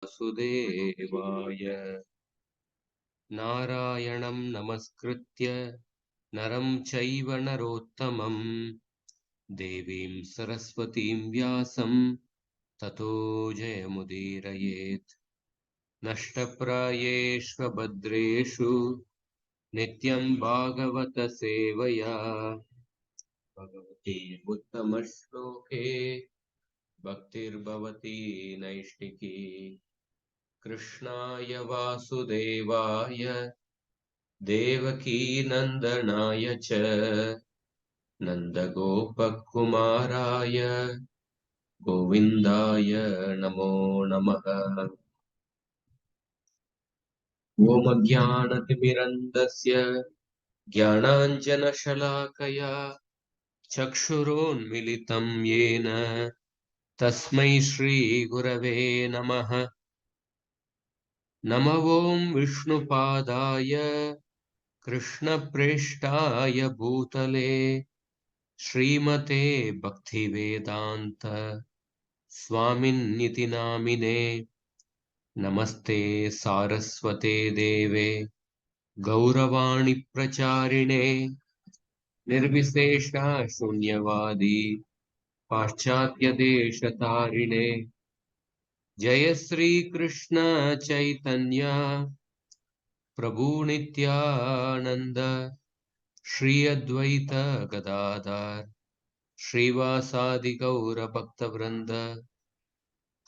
वासुदेवाय नारायणं नमस्कृत्य नरं चैव नरोत्तमं देवीं सरस्वतीं व्यासं ततो जयमुदीरयेत् नष्टप्रायेष्वभद्रेषु नित्यं भागवत सेवया भगवती उत्तमश्लोके भक्तिर्भवती नैष्टिकी कृष्णाय वासुदेवाय देवकी नन्दनाय च नन्दगोपकुमाराय गोविन्दाय नमो नमः। ॐ अज्ञानतिमिरन्दस्य ज्ञानाञ्जनशलाकया चक्षुरोन्मिलितं येन तस्मै श्रीगुरवे नमः। नमो ॐ विष्णुपादाय कृष्णप्रेष्ठाय भूतले श्रीमते भक्तिवेदान्त स्वामिन्निति नामिने नमस्ते सारस्वते देवे गौरवाणी प्रचारिणे निर्विशेषा शून्यवादी पाश्चात्यदेशतारिणे जय श्री कृष्ण चैतन्य प्रभु नित्यानंद श्री अद्वैत गदाधर श्रीवासादि गौर भक्तवृंद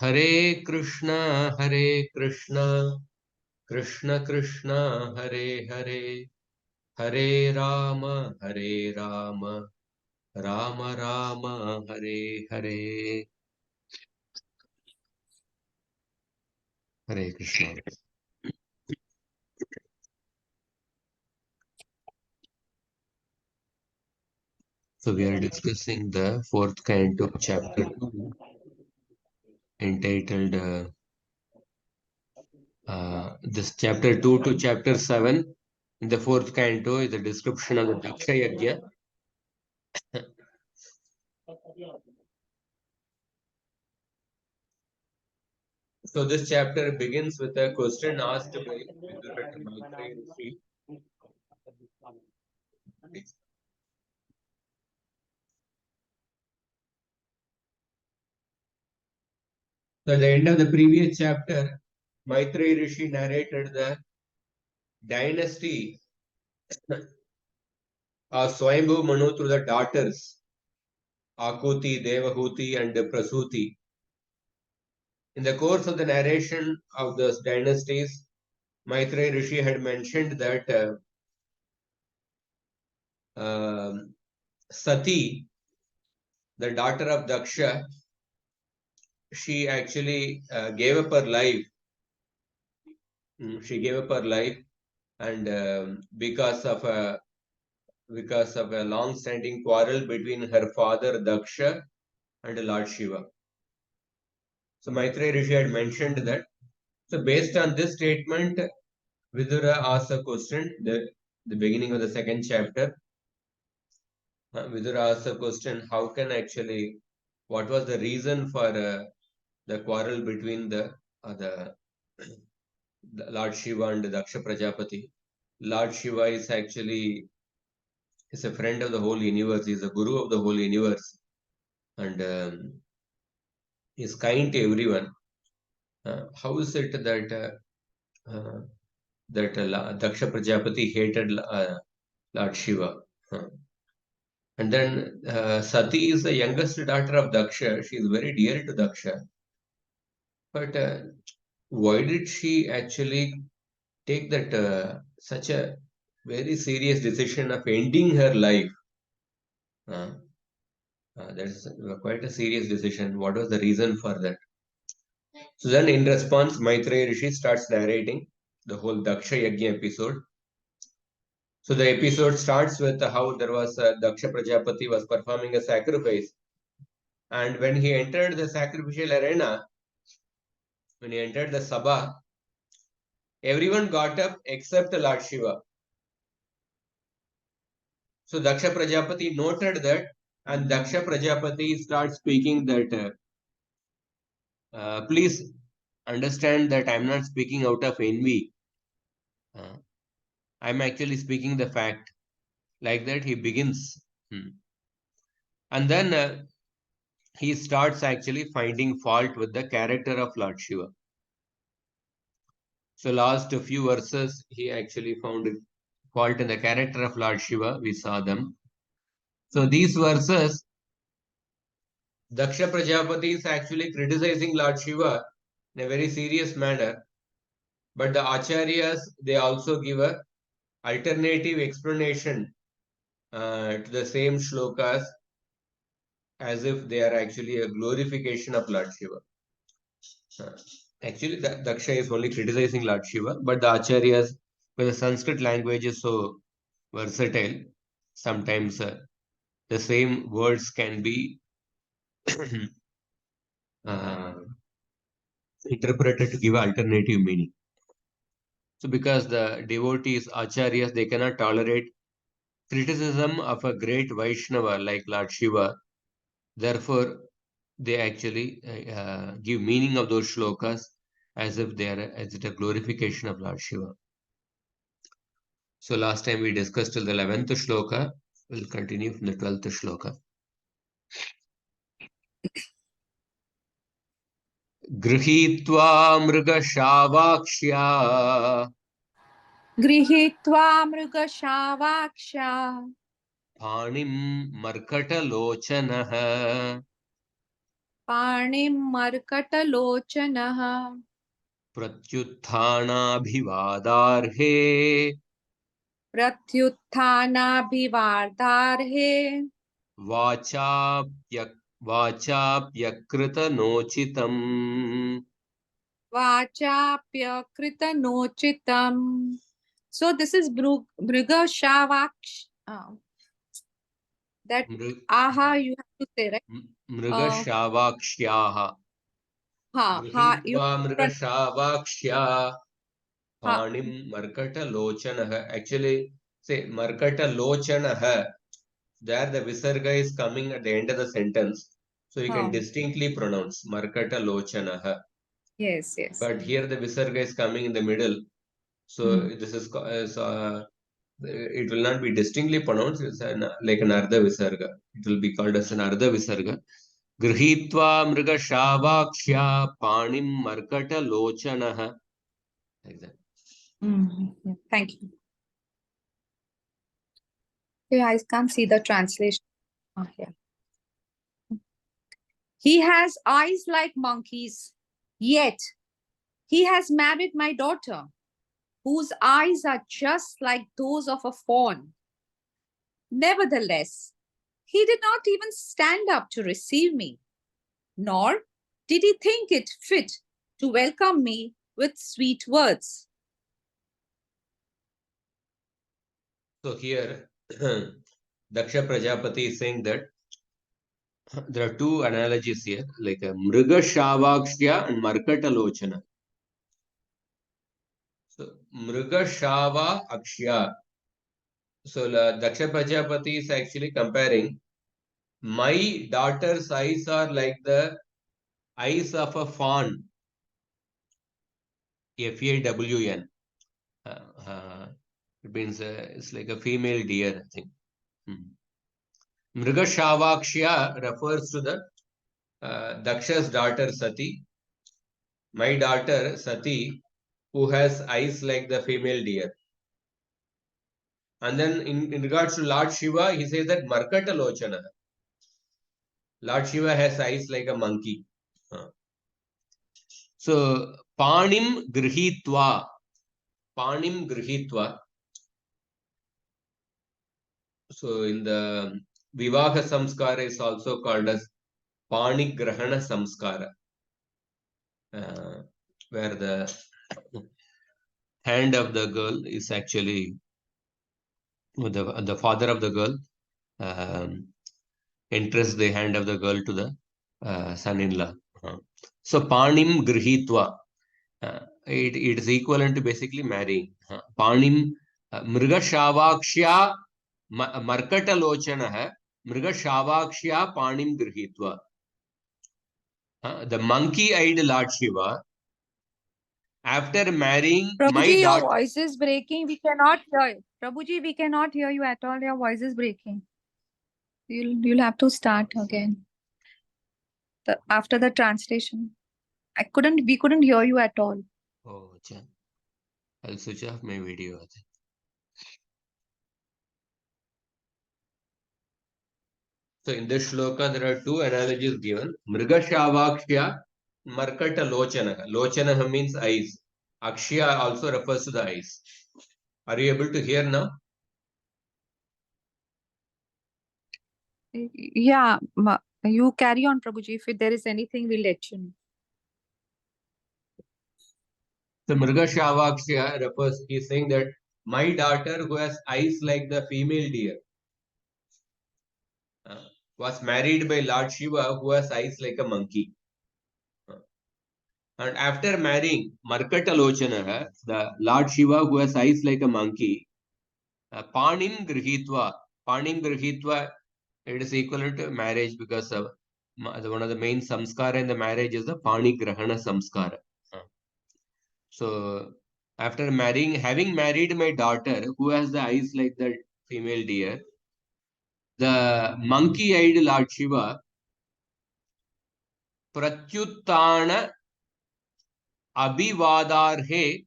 हरे कृष्ण कृष्ण कृष्ण हरे हरे हरे राम राम राम हरे हरे। हरे Krishna. So we are discussing the fourth canto, chapter 2, entitled this chapter 2 to chapter 7. In the fourth canto is the description of the Daksha Yajna. So this chapter begins with a question asked by Vidura to Maitreya Rishi. So at the end of the previous chapter, Maitreya Rishi narrated the dynasty of Swayambhu Manu through the daughters Akuti, Devahuti and Prasuti. In the course of the narration of those dynasties, Maitreya Rishi had mentioned that Sati, the daughter of Daksha, she actually gave up her life. She gave up her life, and because of a long-standing quarrel between her father Daksha and Lord Shiva. So Maitreya Rishi had mentioned that. So based on this statement, Vidura asked a question. The beginning of the second chapter. Vidura asked a question: how can actually, what was the reason for the quarrel between the Lord Shiva and Daksha Prajapati? Lord Shiva is actually a friend of the whole universe. He is a guru of the whole universe, and is kind to everyone. How is it that Daksha Prajapati hated Lord Shiva? And then Sati is the youngest daughter of Daksha. She is very dear to Daksha. But why did she actually take that such a very serious decision of ending her life? That's quite a serious decision. What was the reason for that? So then, in response, Maitreya Rishi starts narrating the whole Daksha Yajna episode. So the episode starts with how there was Daksha Prajapati was performing a sacrifice, and when he entered the sacrificial arena, when he entered the Sabha, everyone got up except Lord Shiva. So Daksha Prajapati noted that, and Daksha Prajapati starts speaking that, please understand that I'm not speaking out of envy. I'm actually speaking the fact. Like that, he begins. And then he starts actually finding fault with the character of Lord Shiva. So last few verses, he actually found fault in the character of Lord Shiva. We saw them. So these verses, Daksha Prajapati is actually criticizing Lord Shiva in a very serious manner. But the Acharyas, they also give a alternative explanation to the same shlokas, as if they are actually a glorification of Lord Shiva. Actually, Daksha is only criticizing Lord Shiva, but the Acharyas, when the Sanskrit language is so versatile, sometimes the same words can be uh, interpreted to give alternative meaning. So, because the devotees, Acharyas, they cannot tolerate criticism of a great Vaishnava like Lord Shiva, therefore, they actually give meaning of those shlokas as if they are as it a glorification of Lord Shiva. So last time we discussed till the 11th shloka. We'll continue from the 12th shloka. Grihitva mृगशावाक्ष्या गृहीत्वा मृगशावाक्ष्या पाणिं मर्कटलोचनः पाणिं मर्कटलोचनः प्रत्युत्थानाभिवादार्हे प्रत्युत्थानाभिवादार्हे वाचाप्यकृतनोचितम् वाचाप्यकृतनोचितम्. So this is Mriga Shavaksh. That aha you have to say, right? मृगशावाक्ष्याः गृहीत्वा मृगशावाक्ष्या पाणिं मर्कटलोचनः. Actually, say Markatalochanaha. There the visarga is coming at the end of the sentence. So you can distinctly pronounce Markatalochanaha. Yes, yes. But here the visarga is coming in the middle. So this is it will not be distinctly pronounced. It's like an Ardha Visarga. It will be called as an Ardha Visarga. Grihitva Mriga Shavaksya Panim Markata Lochanaha. Like that. Yeah, thank you. Yeah, I can't see the translation. Yeah. He has eyes like monkeys, yet he has married my daughter, whose eyes are just like those of a fawn. Nevertheless, he did not even stand up to receive me, nor did he think it fit to welcome me with sweet words. So here, Daksha Prajapati is saying that there are two analogies here, like a Mriga Shavakshya and Markata Lochana. So Mriga Shava Akshya. So Daksha Prajapati is actually comparing my daughter's eyes are like the eyes of a fawn. Fawn. It means it's like a female deer, I think. Mriga Shavakshya refers to the Daksha's daughter Sati. My daughter Sati, who has eyes like the female deer. And then in regards to Lord Shiva, he says that Markata Lochana. Lord Shiva has eyes like a monkey. So, Panim Grihitva. Panim Grihitva. So, in the Vivaha Samskara is also called as Pani Grahana Samskara. Where the hand of the girl is actually the father of the girl entrusts the hand of the girl to the son-in-law. So Panim Grihitva, it is equivalent to basically marrying. Panim Mriga Shavakshya Markata Lochanaha Mriga Shavakshya Panim Grihitva. The monkey-eyed Lord Shiva after marrying my Prabhuji, your daughter. voice is breaking. We cannot hear you. Prabhuji, we cannot hear you at all. Your voice is breaking. You'll have to start again. After the translation. We couldn't hear you at all. Oh, I'll switch off my video. So in this shloka, there are two analogies given. Mriga Shavakshya, Markata Lochanaha. Lochanaha means eyes. Akshya also refers to the eyes. Are you able to hear now? Yeah, you carry on, Prabhuji. If there is anything, we'll let you know. So Mriga Shavakshya refers, he is saying that my daughter who has eyes like the female deer was married by Lord Shiva who has eyes like a monkey. And after marrying Markata Lochanaha, the Lord Shiva who has eyes like a monkey, Panim Grihitva, it is equivalent to marriage because one of the main samskara in the marriage is the Pani Grahana samskara. So after marrying, having married my daughter who has the eyes like the female deer, the monkey-eyed Lord Shiva, Pratyuttana Abhivadarhe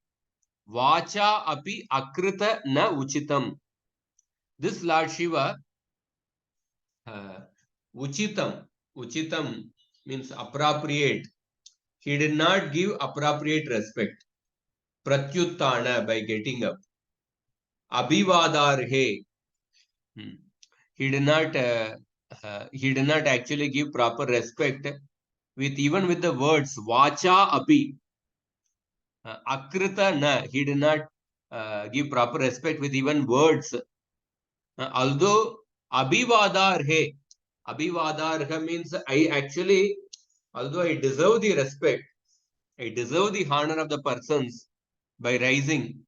Vacha Api Akrita Na Uchitam. This Lord Shiva, Uchitam means appropriate. He did not give appropriate respect. Pratyuttana, by getting up. Abhivadarhe. He did not actually give proper respect even with the words Vacha Api. Akrita na. He did not give proper respect with even words. Although Abhivadarhe. Abhivadarha means although I deserve the respect, I deserve the honor of the persons by rising,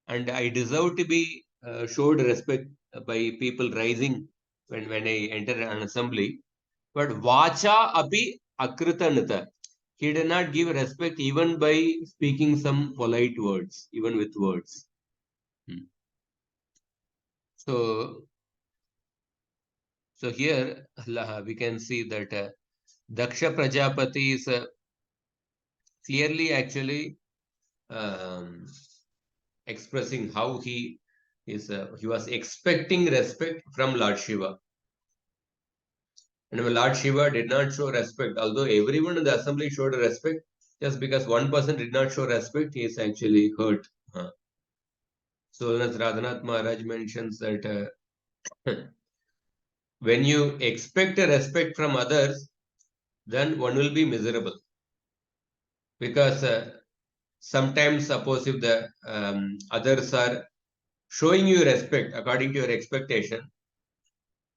and I deserve to be showed respect by people rising when I enter an assembly. But Vacha Api Akritanata. He did not give respect even by speaking some polite words, even with words. So here we can see that Daksha Prajapati is clearly actually expressing how he was expecting respect from Lord Shiva. And Lord Shiva did not show respect, although everyone in the assembly showed respect, just because one person did not show respect, he is actually hurt. So as Radhanath Maharaj mentions that when you expect a respect from others, then one will be miserable. Because sometimes suppose if the others are showing you respect according to your expectation,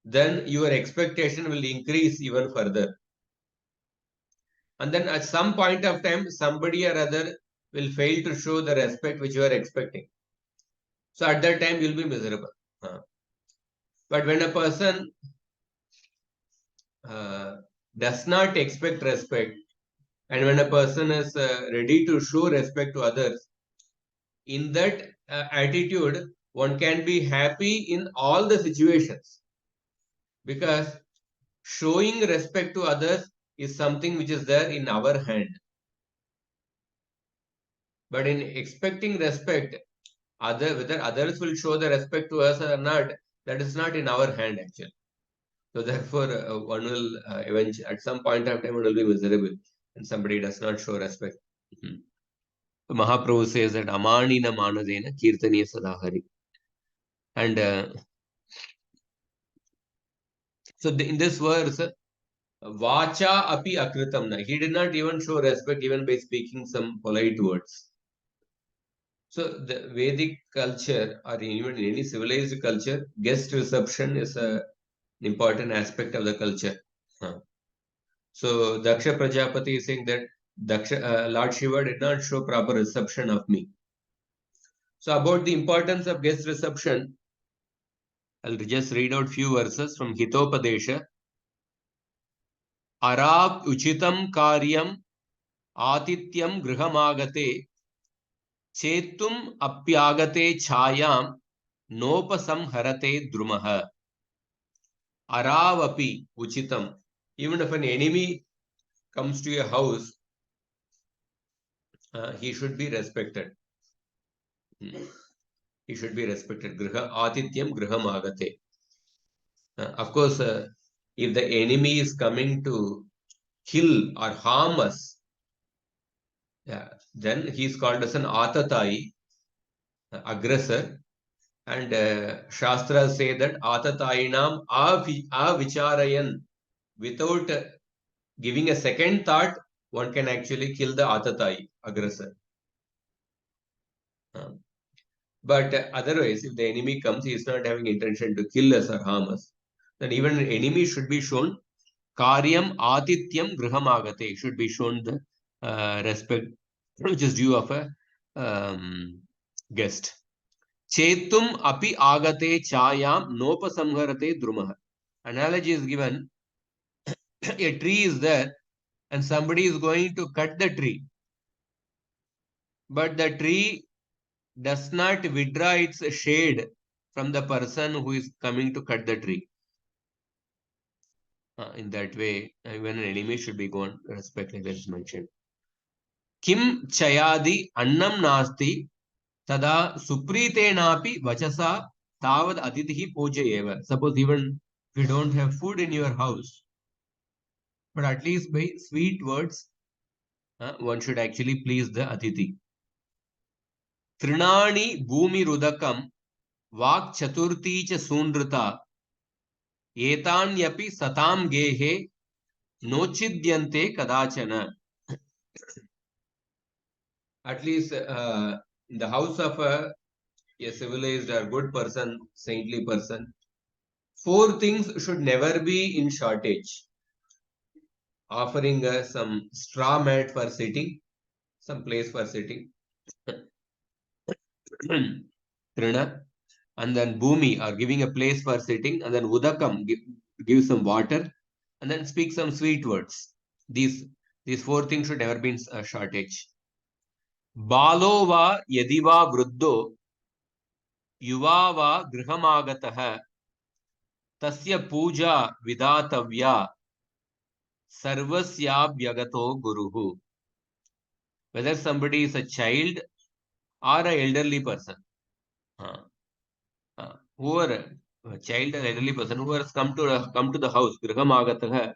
then your expectation will increase even further. And then at some point of time, somebody or other will fail to show the respect which you are expecting. So at that time, you'll be miserable. But when a person does not expect respect, and when a person is ready to show respect to others, in that attitude, one can be happy in all the situations. Because showing respect to others is something which is there in our hand. But in expecting respect, whether others will show the respect to us or not, that is not in our hand actually. So therefore, one will eventually, at some point of time, one will be miserable and somebody does not show respect. So Mahaprabhu says that Amanina Manadena Kirtaniya Sadahari. And so in this verse, Vacha api akritamna. He did not even show respect even by speaking some polite words. So the Vedic culture, or even in any civilized culture, guest reception is an important aspect of the culture. So Daksha Prajapati is saying that Lord Shiva did not show proper reception of me. So about the importance of guest reception, I'll just read out few verses from Hitopadesha. Arab uchitam karyam atityam grihamagate Chetum apyagate chayam nopasamharate drumah. Aravapi uchitam. Even if an enemy comes to your house, he should be respected. He should be respected. Griha atityam griham agate. Of course, if the enemy is coming to kill or harm us, then he is called as an atatai, aggressor. And Shastras say that atatayinam avicharayan, without giving a second thought, one can actually kill the atatai, aggressor. But otherwise, if the enemy comes, he is not having intention to kill us or harm us, then even an enemy should be shown karyam atityam grihamagate, should be shown the respect which is due of a guest. Chetum api agate chayam nopasamharate drumah. Analogy is given. A tree is there and somebody is going to cut the tree, but the tree does not withdraw its shade from the person who is coming to cut the tree. In that way, even an enemy should be gone respect, like that is mentioned. Kim chayadi annam nasti tada supritenapi vachasa tavad atitihi pujayeva. Suppose even if you don't have food in your house, but at least by sweet words, one should actually please the atiti. Trinani bhumi rudakam vak chaturti cha sunrita etanyapi satam gehe nochidyante kadachana. At least in the house of a civilized or good person, saintly person, 4 things should never be in shortage. Offering some straw mat for sitting, some place for sitting, Trina, and then bhumi, or giving a place for sitting, and then udakam, give some water, and then speak some sweet words. These 4 things should never be in a shortage. Balo va yadiva vruddho युवा वा गृहमागतः तस्य पूजा विधातव्या सर्वस्याभ्यगतो गुरुः. Whether somebody is a child or an elderly person, whoever a child or elderly person who has come to the house, grihamagatah,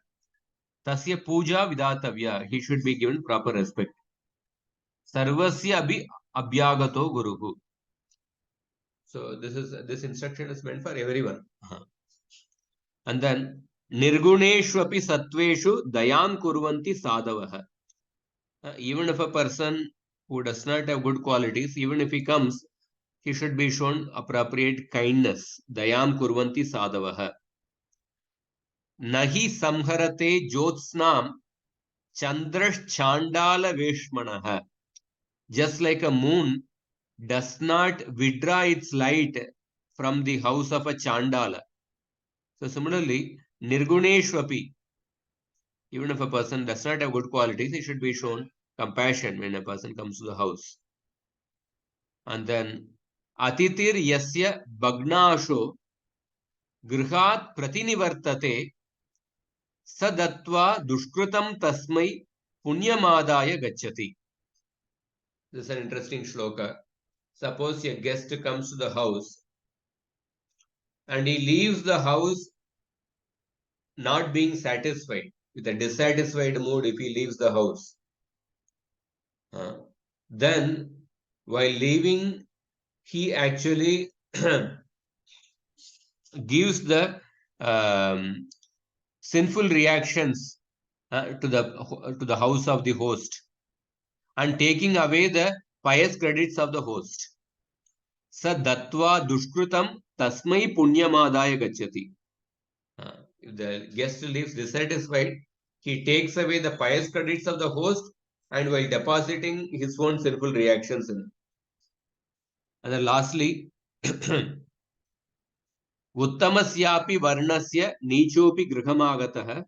tasya puja vidatavya, he should be given proper respect. Sarvasya abhi abhyagato guruhu. So this instruction is meant for everyone. And then nirguneshu api satveshu dayam kurvanti sadavah. Even if a person who does not have good qualities, even if he comes, he should be shown appropriate kindness. Dayam kurvanti sadavah. Nahi samharate jyotsnam chandrash chandala veshmanah. Just like a moon does not withdraw its light from the house of a chandala. So similarly, nirguneshwapi, even if a person does not have good qualities, he should be shown compassion when a person comes to the house. And then atitir yasya bhagnasho grihat pratinivartate sadatva dushkrutam tasmai punyamadaya gacchati. This is an interesting shloka. Suppose a guest comes to the house and he leaves the house not being satisfied, with a dissatisfied mood if he leaves the house. Then while leaving, he actually gives the sinful reactions to the house of the host and taking away the pious credits of the host. Sa datva dushkrutam tasmai punyamadaya gacchati. If the guest leaves dissatisfied, he takes away the pious credits of the host and while depositing his own sinful reactions in. And then lastly, Uttamasyapi varnasya nichopi grihamagataha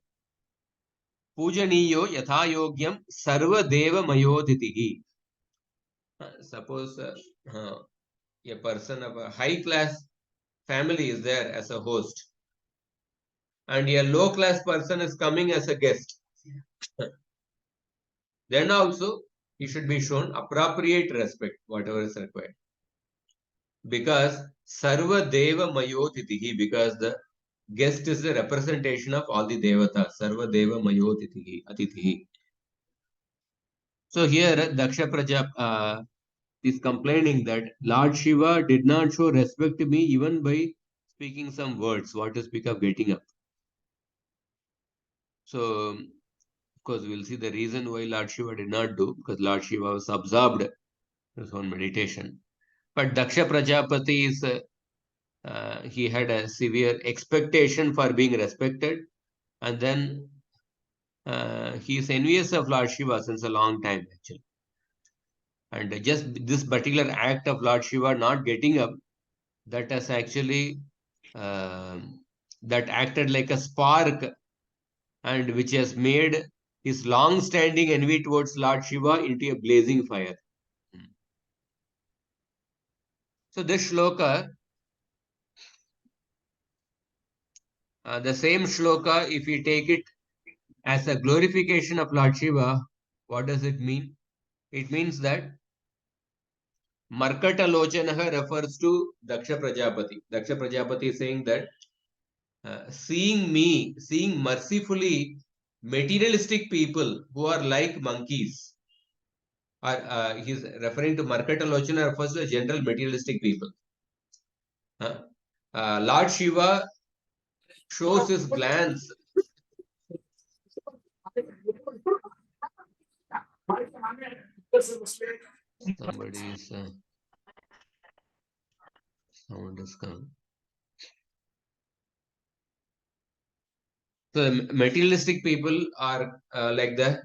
pujaniyo yathayogyam sarva deva mayodhitihi. suppose a person of a high class family is there as a host, and a low class person is coming as a guest, then also he should be shown appropriate respect, whatever is required. Because Sarva Deva Mayotitihi, because the guest is the representation of all the Devatas. Sarva Deva Mayotitihi, Atitihi. So here Daksha is complaining that Lord Shiva did not show respect to me even by speaking some words. What to speak of getting up? So, of course, we'll see the reason why Lord Shiva did not do, because Lord Shiva was absorbed in his own meditation. But Daksha Prajapati is, he had a severe expectation for being respected, and then he is envious of Lord Shiva since a long time, actually. And just this particular act of Lord Shiva not getting up, that has actually that acted like a spark, and which has made his long-standing envy towards Lord Shiva into a blazing fire. So this shloka, the same shloka, if we take it as a glorification of Lord Shiva, what does it mean? It means that Markata Lochanaha refers to Daksha Prajapati. Daksha Prajapati is saying that seeing mercifully materialistic people who are like monkeys, he's referring to Markata Lochana refers to general materialistic people. Lord Shiva shows his glance. Somebody is sound is coming. So materialistic people are they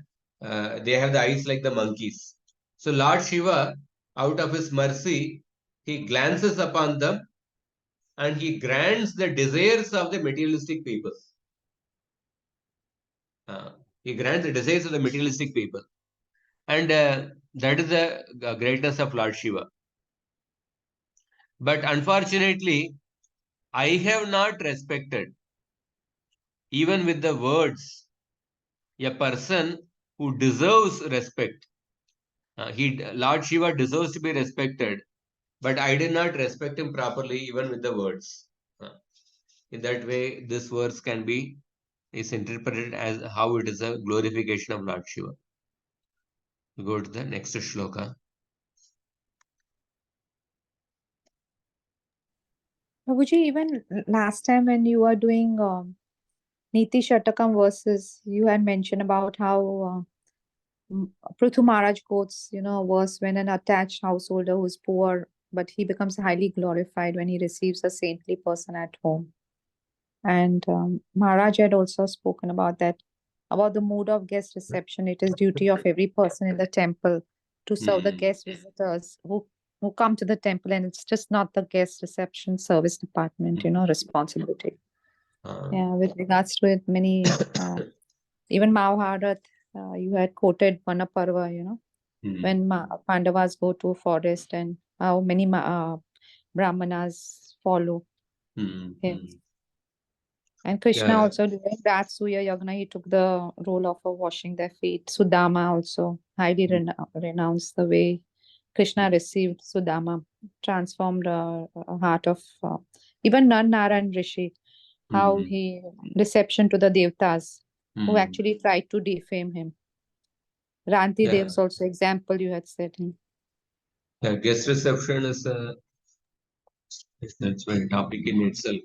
have the eyes like the monkeys. So Lord Shiva, out of his mercy, he glances upon them and he grants the desires of the materialistic people. He grants the desires of the materialistic people. And that is the greatness of Lord Shiva. But unfortunately, I have not respected, even with the words, a person who deserves respect. Lord Shiva deserves to be respected, but I did not respect him properly, even with the words. In that way, this verse is interpreted as how it is a glorification of Lord Shiva. We go to the next shloka. Prabhuji, even last time when you were doing Niti Shatakam verses, you had mentioned about how Prithu Maharaj quotes, a verse when an attached householder who is poor, but he becomes highly glorified when he receives a saintly person at home. And Maharaj had also spoken about that, about the mode of guest reception. It is duty of every person in the temple to serve the guest visitors who come to the temple, and it's just not the guest reception service department, responsibility. Yeah, with regards to it, many even Mahabharat, you had quoted Vanaparva, when Pandavas go to a forest and how many Brahmanas follow him. And Krishna also during that Suya Yagna, he took the role of washing their feet. Sudama also highly renounced the way Krishna received Sudama, transformed heart of even Narayan Rishi, how he reception to the Devtas who actually tried to defame him. Ranti Dev's also example you had said. Guest reception is that's a topic in itself.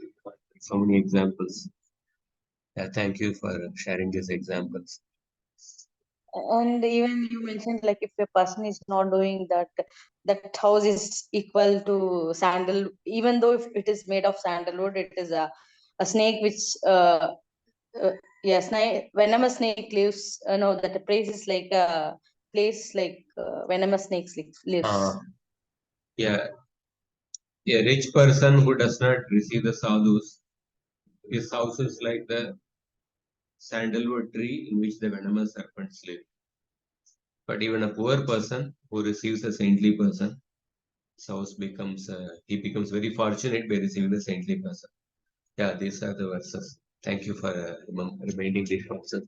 So many examples. Thank you for sharing these examples. And even you mentioned, like, if a person is not doing that, that house is equal to sandal, even though if it is made of sandalwood, it is a snake which snake, venomous snake lives. No, that the place is like a place like venomous snakes lives. Yeah, a rich person who does not receive the sadhus, his house is like the sandalwood tree in which the venomous serpents live. But even a poor person who receives a saintly person, his house becomes, he becomes very fortunate by receiving the saintly person. Yeah, these are the verses. Thank you for reminding these verses.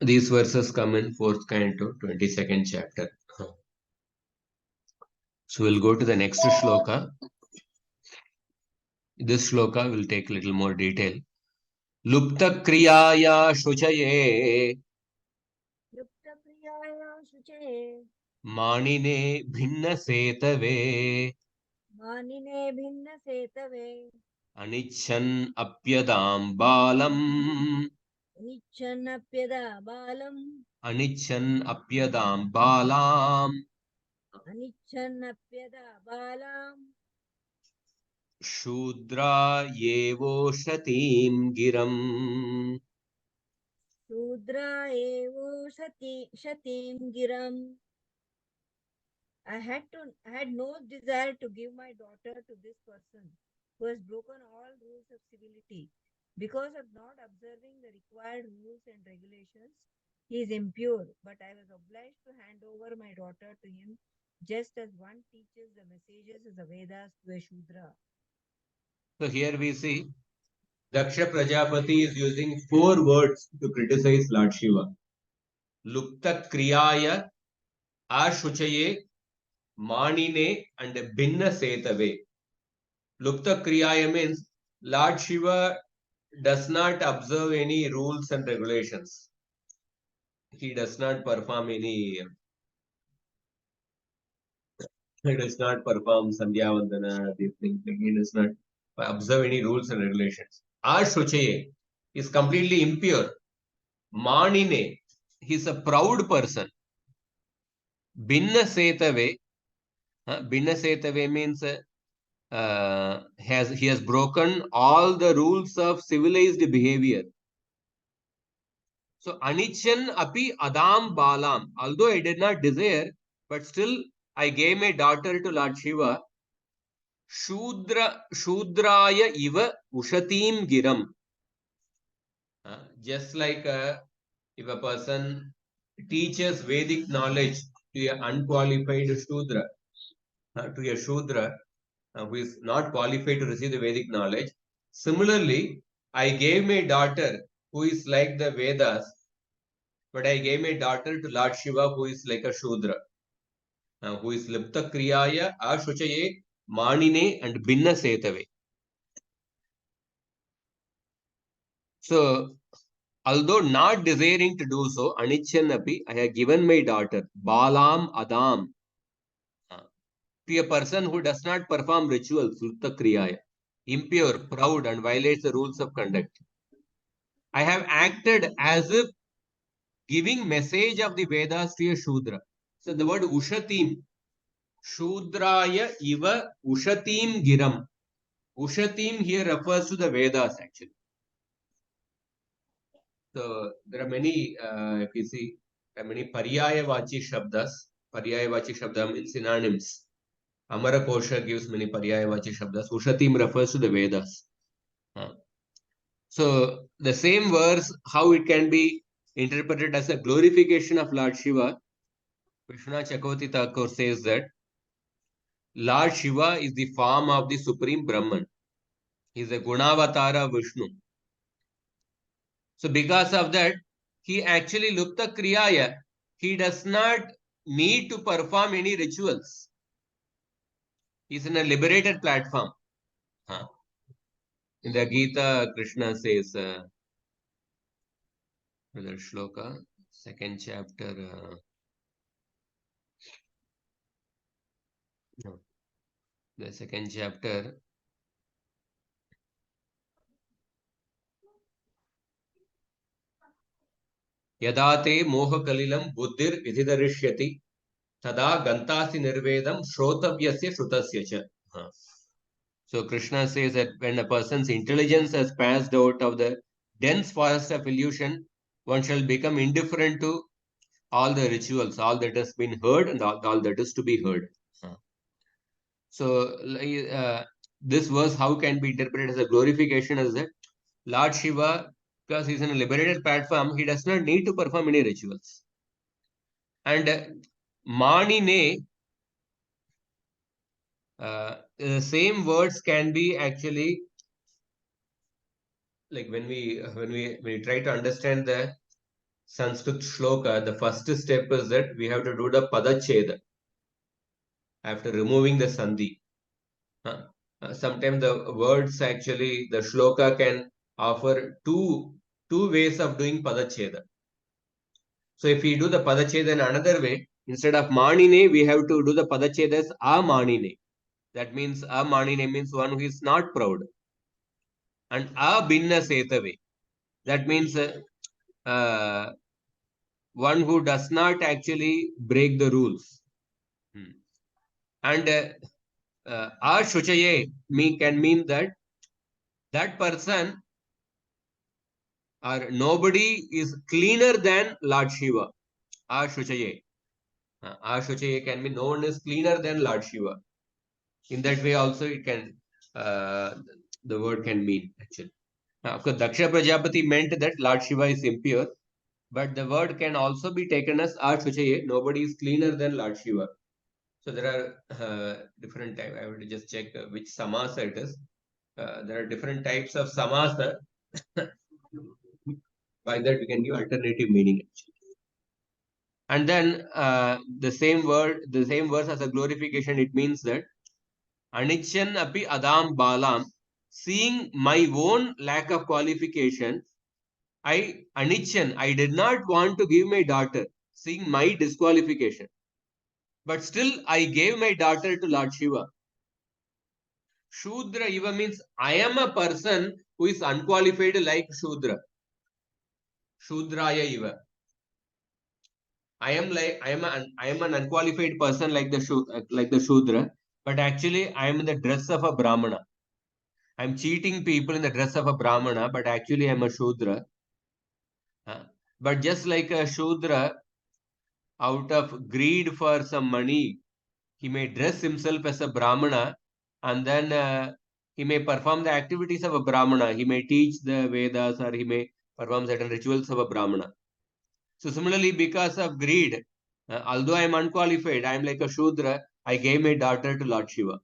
These verses come in 4th canto, 22nd chapter. So we'll go to the next shloka. This shloka will take a little more detail. Lupta kriyaya shuchaye लुप्तप्रियाया शुचे manine bhinna setave मानिने भिन्न सेतवे anichan apyadam balam अनिच्छन्नप्यदा बालम् anichan apyadam balam अनिच्छन्नप्यदा बालाम् shudra yevo shatim giram. शूद्रा एव शतीं गिरम्. I had no desire to give my daughter to this person who has broken all rules of civility. Because of not observing the required rules and regulations, he is impure, but I was obliged to hand over my daughter to him, just as one teaches the messages of the Vedas to a Shudra. So here we see Daksha Prajapati is using 4 words to criticize Lord Shiva. Lupta kriyaya, ashuchaye, manine, and binna setave. Lupta kriyaya means Lord Shiva does not observe any rules and regulations. He does not perform any. He does not perform Sandhya Vandana, these things. He does not observe any rules and regulations. Ashuchaye is completely impure. Manine, he is a proud person. Binna setave. Binna setave means he has broken all the rules of civilized behavior. So anichan api adam balam. Although I did not desire, but still I gave my daughter to Lord Shiva. Shudraya iva ushatim giram. Just like if a person teaches Vedic knowledge to an unqualified Shudra, to a Shudra who is not qualified to receive the Vedic knowledge. Similarly, I gave my daughter who is like the Vedas, but I gave my daughter to Lord Shiva who is like a Shudra, who is Lipta Kriyaya, Ashuchaye, Manine, and Binna Setave. So, although not desiring to do so, Anichanapi, I have given my daughter, Balam Adam, to a person who does not perform rituals, Lipta Kriyaya, impure, proud, and violates the rules of conduct. I have acted as if giving message of the Vedas to a Shudra. So the word Ushatim, Shudraya iva Ushatim giram. Ushatim here refers to the Vedas actually. So there are many, if you see, there are many Paryaya Vachi Shabdas. Paryaya Vachi Shabda means synonyms. Amara Kosha gives many Paryaya Vachi Shabdas. Ushatim refers to the Vedas. So the same verse, how it can be interpreted as a glorification of Lord Shiva, Vishwanath Chakravarti Thakur says that Lord Shiva is the form of the Supreme Brahman. He is a Gunavatara Vishnu. So because of that, he actually Lupta Kriyaya. He does not need to perform any rituals. He is in a liberated platform. In the Gita, Krishna says, another shloka, 2nd chapter. The 2nd chapter. Yada te moha kalilam buddhir vidhidarishyati tada gantasi nirvedam shrotavyasya shrutasya cha. So Krishna says that when a person's intelligence has passed out of the dense forest of illusion, one shall become indifferent to all the rituals, all that has been heard and all that is to be heard. So this verse how can be interpreted as a glorification as that Lord Shiva because he's in a liberated platform, he does not need to perform any rituals. And Manine, the same words can be actually, like when we try to understand the Sanskrit shloka, the first step is that we have to do the padacheda after removing the sandhi. Sometimes the words actually, the shloka can offer two ways of doing padacheda. So if we do the padacheda in another way, instead of manine, we have to do the padacheda as amanine. That means amanine means one who is not proud. And abhinna setave. That means one who does not actually break the rules. And ashuchaye can mean that person or nobody is cleaner than Lord Shiva. Ashuchaye. Ashuchaye can mean no one is cleaner than Lord Shiva. In that way also it can, the word can mean actually. Of course, Daksha Prajapati meant that Lord Shiva is impure, but the word can also be taken as Ashuchaye, nobody is cleaner than Lord Shiva. So there are different types. I will just check which samasa it is. There are different types of samasa. By that we can give alternative meaning actually. And then the same verse as a glorification, it means that Anichan api adam balam, seeing my own lack of qualification, I did not want to give my daughter, seeing my disqualification. But still I gave my daughter to Lord Shiva. Shudra Iva means I am a person who is unqualified like Shudra. Shudraya Iva. I am an unqualified person like the Shudra, but actually I am in the dress of a Brahmana. I am cheating people in the dress of a Brahmana, but actually I am a Shudra. But just like a Shudra, out of greed for some money, he may dress himself as a Brahmana, and then he may perform the activities of a Brahmana. He may teach the Vedas, or he may perform certain rituals of a Brahmana. So similarly, because of greed, although I am unqualified, I am like a Shudra, I gave my daughter to Lord Shiva.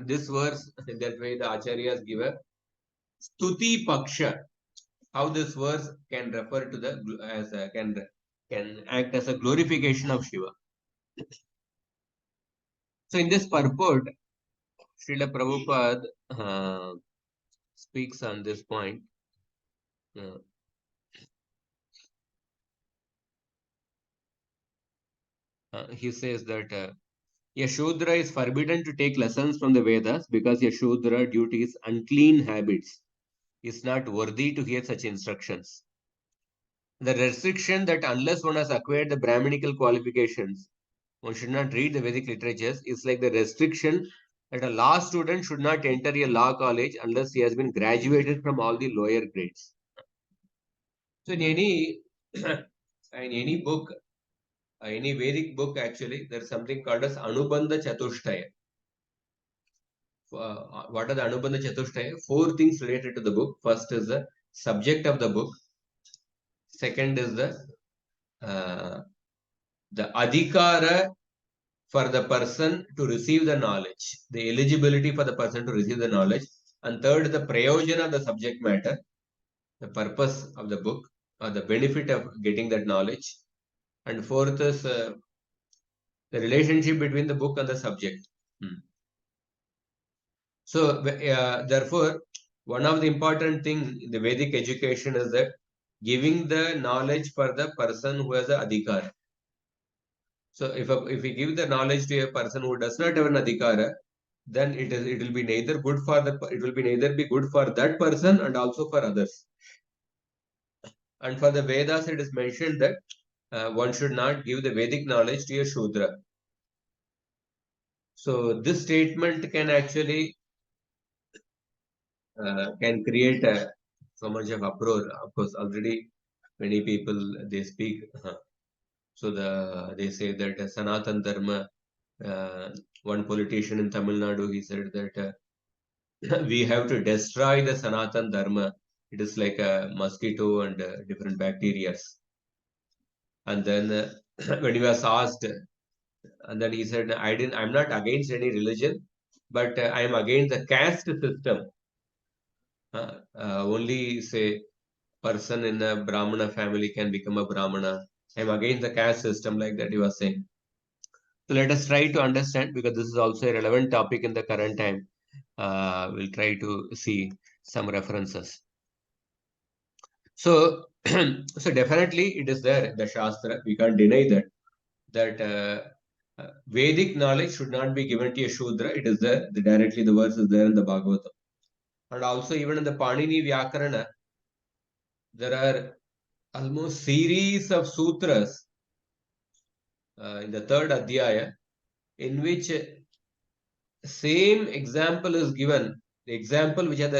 This verse, in that way, the Acharyas give a Stuti Paksha. How this verse can refer to the can act as a glorification of Shiva. So in this purport, Srila Prabhupada speaks on this point. He says that a Shudra is forbidden to take lessons from the Vedas because a Shudra, due to his unclean habits, is not worthy to hear such instructions. The restriction that unless one has acquired the Brahminical qualifications, one should not read the Vedic literatures is like the restriction that a law student should not enter a law college unless he has been graduated from all the lower grades. So in any book, any Vedic book actually, there is something called as Anubandha Chatushtaya. What are the Anubandha Chatushtaya? 4 things related to the book. First is the subject of the book. Second is the adhikara for the person to receive the knowledge, the eligibility for the person to receive the knowledge. And third, the prayojana of the subject matter, the purpose of the book, or the benefit of getting that knowledge. And fourth is the relationship between the book and the subject. So, therefore, one of the important things in the Vedic education is that giving the knowledge for the person who has the adhikara. So, if we give the knowledge to a person who does not have an adhikara, then it will be neither good for be good for that person and also for others. And for the Vedas, it is mentioned that one should not give the Vedic knowledge to a Shudra. So, this statement can actually can create so much of uproar. Of course, already many people they speak. So they say that Sanatan Dharma. One politician in Tamil Nadu, he said that we have to destroy the Sanatan Dharma It is like a mosquito and different bacteria. And then when he was asked, and then he said, I'm not against any religion, but I am against the caste system. Only say person in a Brahmana family can become a Brahmana. I'm against the caste system, like that he was saying. So let us try to understand, because this is also a relevant topic in the current time. We'll try to see some references. So, so definitely it is there in the Shastra. We can't deny that Vedic knowledge should not be given to a Shudra. It is there. Directly the verse is there in the Bhagavatam. And also even in the Panini Vyakarana, there are almost series of sutras in the third Adhyaya, in which same example is given. The example which has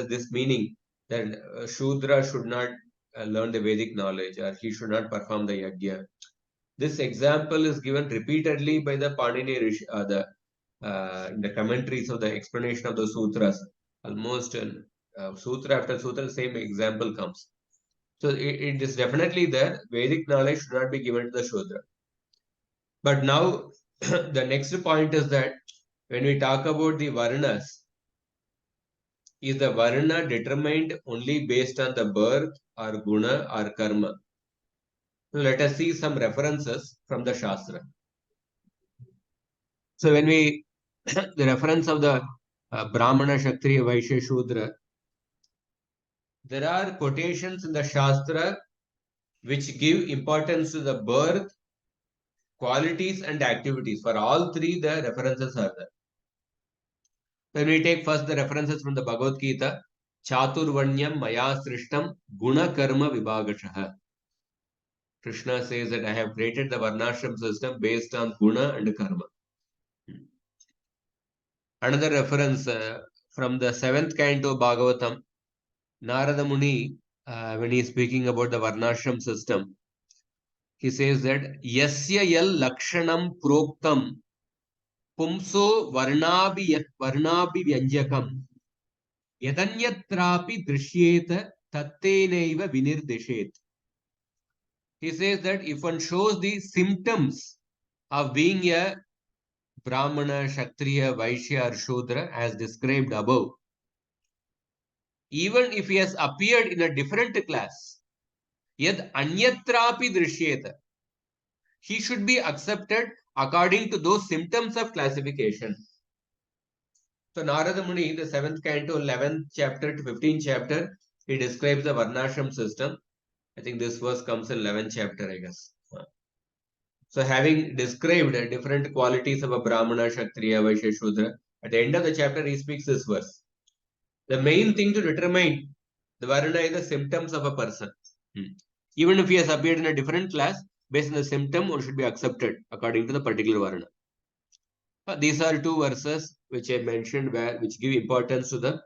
this meaning that Shudra should not learn the Vedic knowledge, or he should not perform the yajna. This example is given repeatedly by the Panini Rishi, in the commentaries of the explanation of the sutras. Almost sutra after sutra, same example comes. So it is definitely there. Vedic knowledge should not be given to the Shudra. But now the next point is that when we talk about the Varnas, is the Varna determined only based on the birth or guna or karma? So let us see some references from the Shastra. So when we, the reference of the Brahmana, Kshatriya, Vaishya, Shudra, there are quotations in the Shastra which give importance to the birth, qualities and activities. For all three, the references are there. When we take first the references from the Bhagavad Gita, Chaturvanyam Maya Srishtam Guna Karma Vibhagashaha. Krishna says that I have created the Varnashram system based on Guna and Karma. Another reference from the 7th canto Bhagavatam, Narada Muni, when he is speaking about the Varnashram system, he says that Yasya Yal Lakshanam Proktam Pumso Varnabi Vyanjakam Yadanyatrapi Drishyeta Tattenaiva Vinirdeshet. He says that if one shows the symptoms of being a Brahmana, Kshatriya, Vaishya or Shudra as described above, even if he has appeared in a different class, yad anyatrapi drishyeta, he should be accepted according to those symptoms of classification. So Narada Muni, the 7th canto, 11th chapter to 15th chapter, he describes the Varnashram system. I think this verse comes in 11th chapter, I guess. So having described different qualities of a Brahmana, Kshatriya, Vaishya, Shudra, at the end of the chapter he speaks this verse. The main thing to determine the Varna is the symptoms of a person. Even if he has appeared in a different class, based on the symptom, one should be accepted according to the particular Varna. These are two verses which I mentioned which give importance to the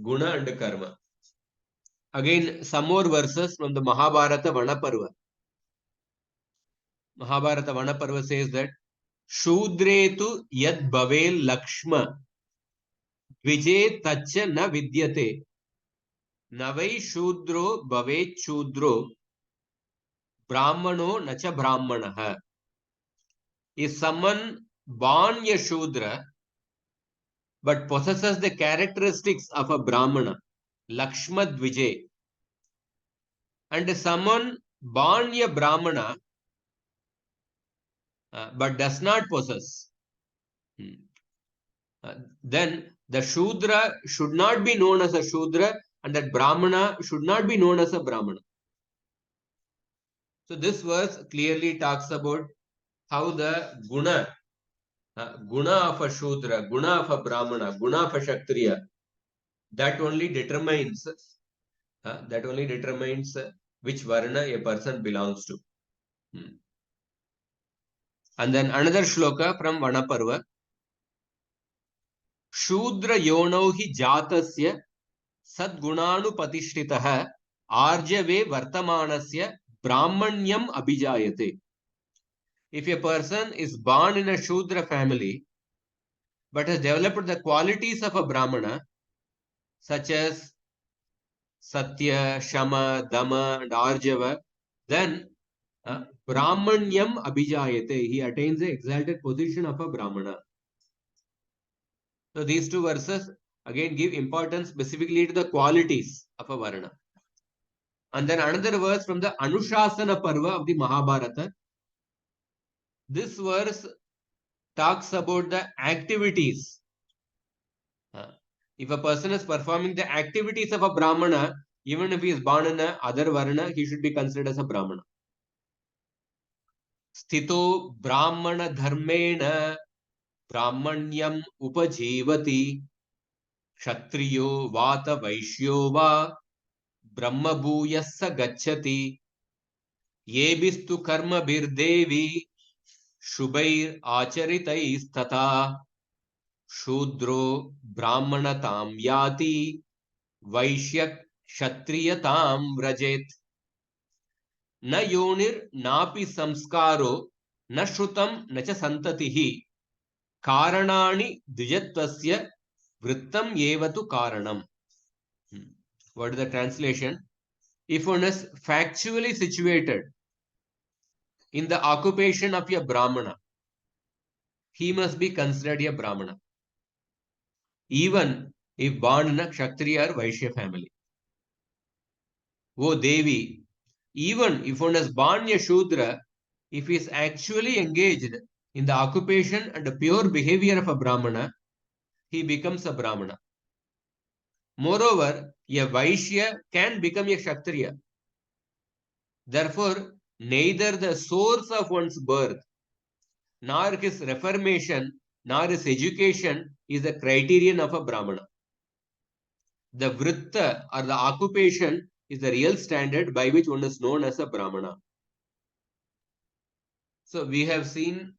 Guna and Karma. Again, some more verses from the Mahabharata Vanaparva. Mahabharata Vanaparva says that Shudretu yad bhavel lakshma dvije tacha na vidyate navai shudro bhavet shudro brahmano nacha brahmanaha. Is someone born a Shudra but possesses the characteristics of a Brahmana, Lakshma Dvije, and someone born a Brahmana but does not possess, then the Shudra should not be known as a Shudra, and that Brahmana should not be known as a Brahmana. So this verse clearly talks about how the guna of a Shudra, guna of a Brahmana, guna of a Kshatriya, that only determines which Varna a person belongs to. And then another shloka from Vanaparva. Shudra yonau hi jatasya sadgunanu patishtitaha arjave vartamanasya brahmanyam abhijayate. If a person is born in a Shudra family but has developed the qualities of a Brahmana, such as Satya, Shama, Dama, and Arjava, then Brahmanyam Abhijayate. He attains the exalted position of a Brahmana. So these two verses again give importance specifically to the qualities of a Varna. And then another verse from the Anushasana Parva of the Mahabharata. This verse talks about the activities. If a person is performing the activities of a Brahmana, even if he is born in a other Varna, he should be considered as a Brahmana. Sthito Brahmana Dharmena Brahmanyam Upajivati Kshatriyo Vata Vaishyo Va Brahma Bhuyassa Gacchati Yebistu Karma Birdevi Shubhair Acharitais Shudro Brahmanatam Yati Vaishyak Kshatriyatam Vrajet Na Yonir Napi Samskaro Na Shrutam Nacha Santatihi Karanani Dvijatvasya Vrittam Yevatu Karanam. What is the translation? If one is factually situated in the occupation of a Brahmana, he must be considered a Brahmana, even if born in a Kshatriya or Vaishya family. O Devi, even if one is born a Shudra, if he is actually engaged in the occupation and the pure behavior of a Brahmana, he becomes a Brahmana. Moreover, a Vaishya can become a Kshatriya. Therefore, neither the source of one's birth, nor his reformation, nor his education is a criterion of a Brahmana. The vritta or the occupation is the real standard by which one is known as a Brahmana. So we have seen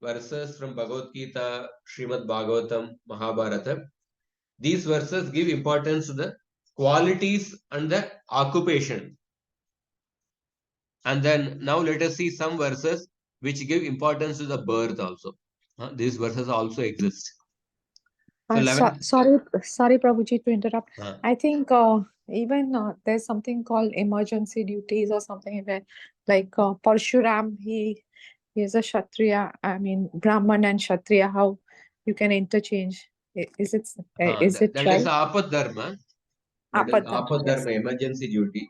verses from Bhagavad Gita, Srimad Bhagavatam, Mahabharata. These verses give importance to the qualities and the occupation. And then now let us see some verses which give importance to the birth also. These verses also exist. So sorry, Prabhuji, to interrupt. Uh. I think even there's something called emergency duties or something like Parshuram, he is a Kshatriya. I mean, Brahman and Kshatriya, how you can interchange. Is it that right? is Apad Dharma. That is Apad Dharma, emergency duty.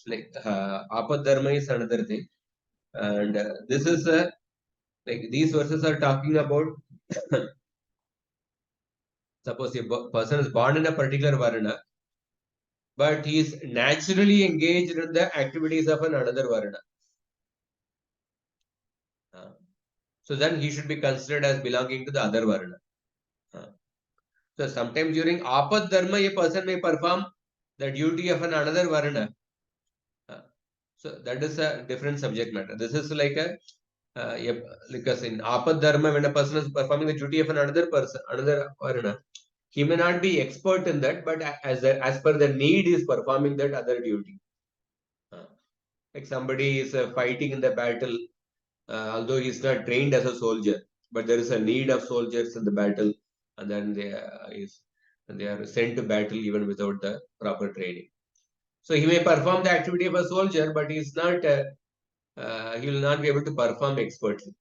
Like Apad Dharma is another thing. And this is like these verses are talking about suppose a person is born in a particular Varna, but he is naturally engaged in the activities of another Varna. So then he should be considered as belonging to the other Varna. So sometimes during Apad Dharma, a person may perform the duty of another Varna. So that is a different subject matter. This is like because in Apad Dharma, when a person is performing the duty of another person, another Varna, he may not be expert in that, but as per the need is performing that other duty. Like somebody is fighting in the battle, although he is not trained as a soldier, but there is a need of soldiers in the battle, and then they are sent to battle even without the proper training. So he may perform the activity of a soldier, but he is not. He will not be able to perform expertly.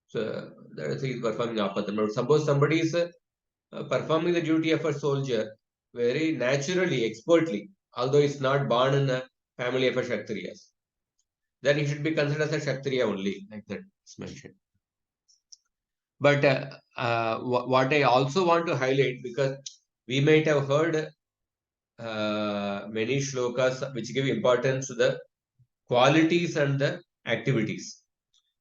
So that is he is performing apadharma. Suppose somebody is performing the duty of a soldier very naturally, expertly, although he is not born in a family of a Kshatriyas, then he should be considered as a Kshatriya only, like that is mentioned. But what I also want to highlight, because we might have heard many shlokas which give importance to the qualities and the activities.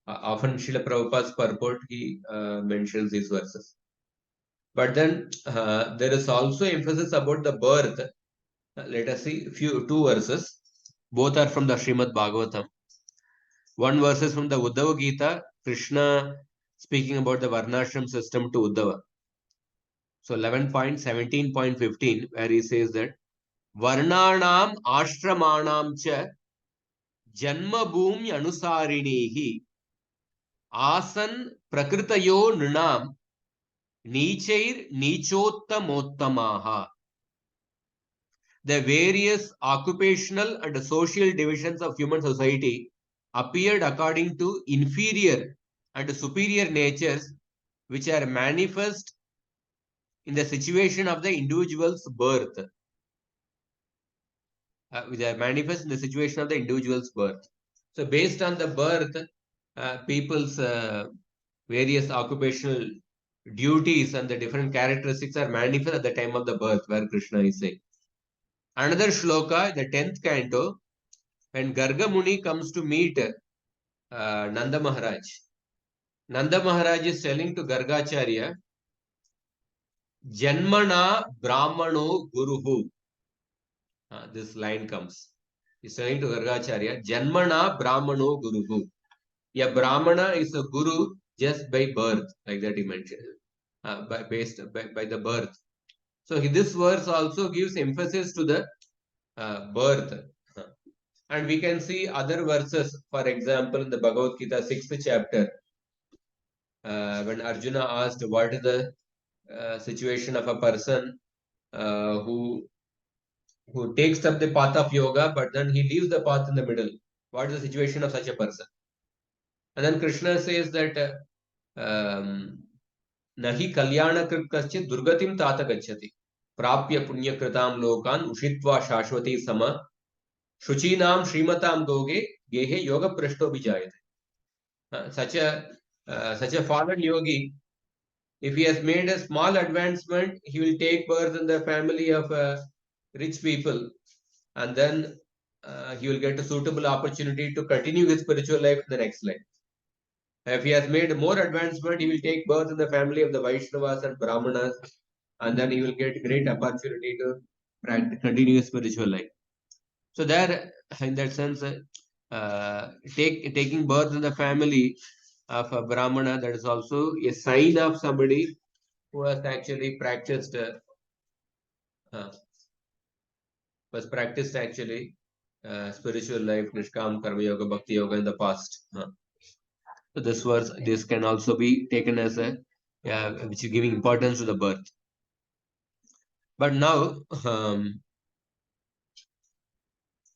Often Srila Prabhupada's purport, he mentions these verses. But then there is also emphasis about the birth. Let us see two verses. Both are from the Srimad Bhagavatam. One verse is from the Uddhava Gita, Krishna speaking about the Varnashram system to Uddhava. So 11.17.15, where he says that Varnanam ashramanam cha janma bhumi anusarinihi asan prakritayo nunam nichair nichottamaha. the various occupational and social divisions of human society appeared according to inferior and superior natures, which are manifest in the situation of the individual's birth. Which are manifest in the situation of the individual's birth. So based on the birth, people's various occupational duties and the different characteristics are manifest at the time of the birth, where Krishna is saying. Another shloka, the 10th canto, when Garga Muni comes to meet Nanda Maharaj, Nanda Maharaj is telling to Gargacharya, Janmana Brahmano Guruhu. This line comes. He's telling to Gargacharya, Janmana Brahmano Guruhu. A Brahmana is a guru just by birth, like that he mentioned, by the birth. So this verse also gives emphasis to the birth. And we can see other verses, for example, in the Bhagavad Gita 6th chapter, when Arjuna asked what is the situation of a person who takes up the path of yoga, but then he leaves the path in the middle. What is the situation of such a person? And then Krishna says that Nahi kalyana krit kaschit durgatim tata gacchati. Prapya punya kritam lokan ushitva shashwati sama. Shuchinam Srimatam Goge Gehe Yoga Prashto Vijayate. Such a fallen yogi, if he has made a small advancement, he will take birth in the family of rich people, and then he will get a suitable opportunity to continue his spiritual life in the next life. If he has made more advancement, he will take birth in the family of the Vaishnavas and Brahmanas, and then he will get great opportunity to continue his spiritual life. So there, in that sense, taking birth in the family of a Brahmana, that is also a sign of somebody who has actually practiced spiritual life, Nishkam, Karma Yoga, Bhakti Yoga in the past. So this can also be taken as a which is giving importance to the birth. But now,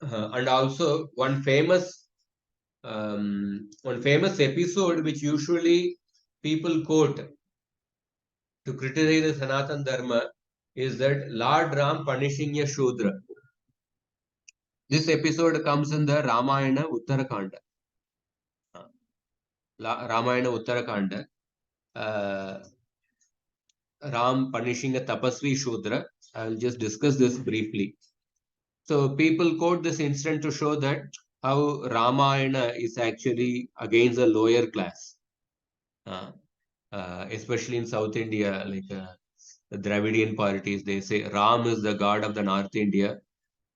and also one famous episode which usually people quote to criticize the Sanatan Dharma is that Lord Ram punishing a Shudra. This episode comes in the Ramayana Uttarakanda. Ramayana Uttarakanda. Ram punishing a Tapasvi Shudra. I will just discuss this briefly. So people quote this incident to show that how Ramayana is actually against the lower class. Especially in South India, like the Dravidian parties, they say Ram is the god of the North India,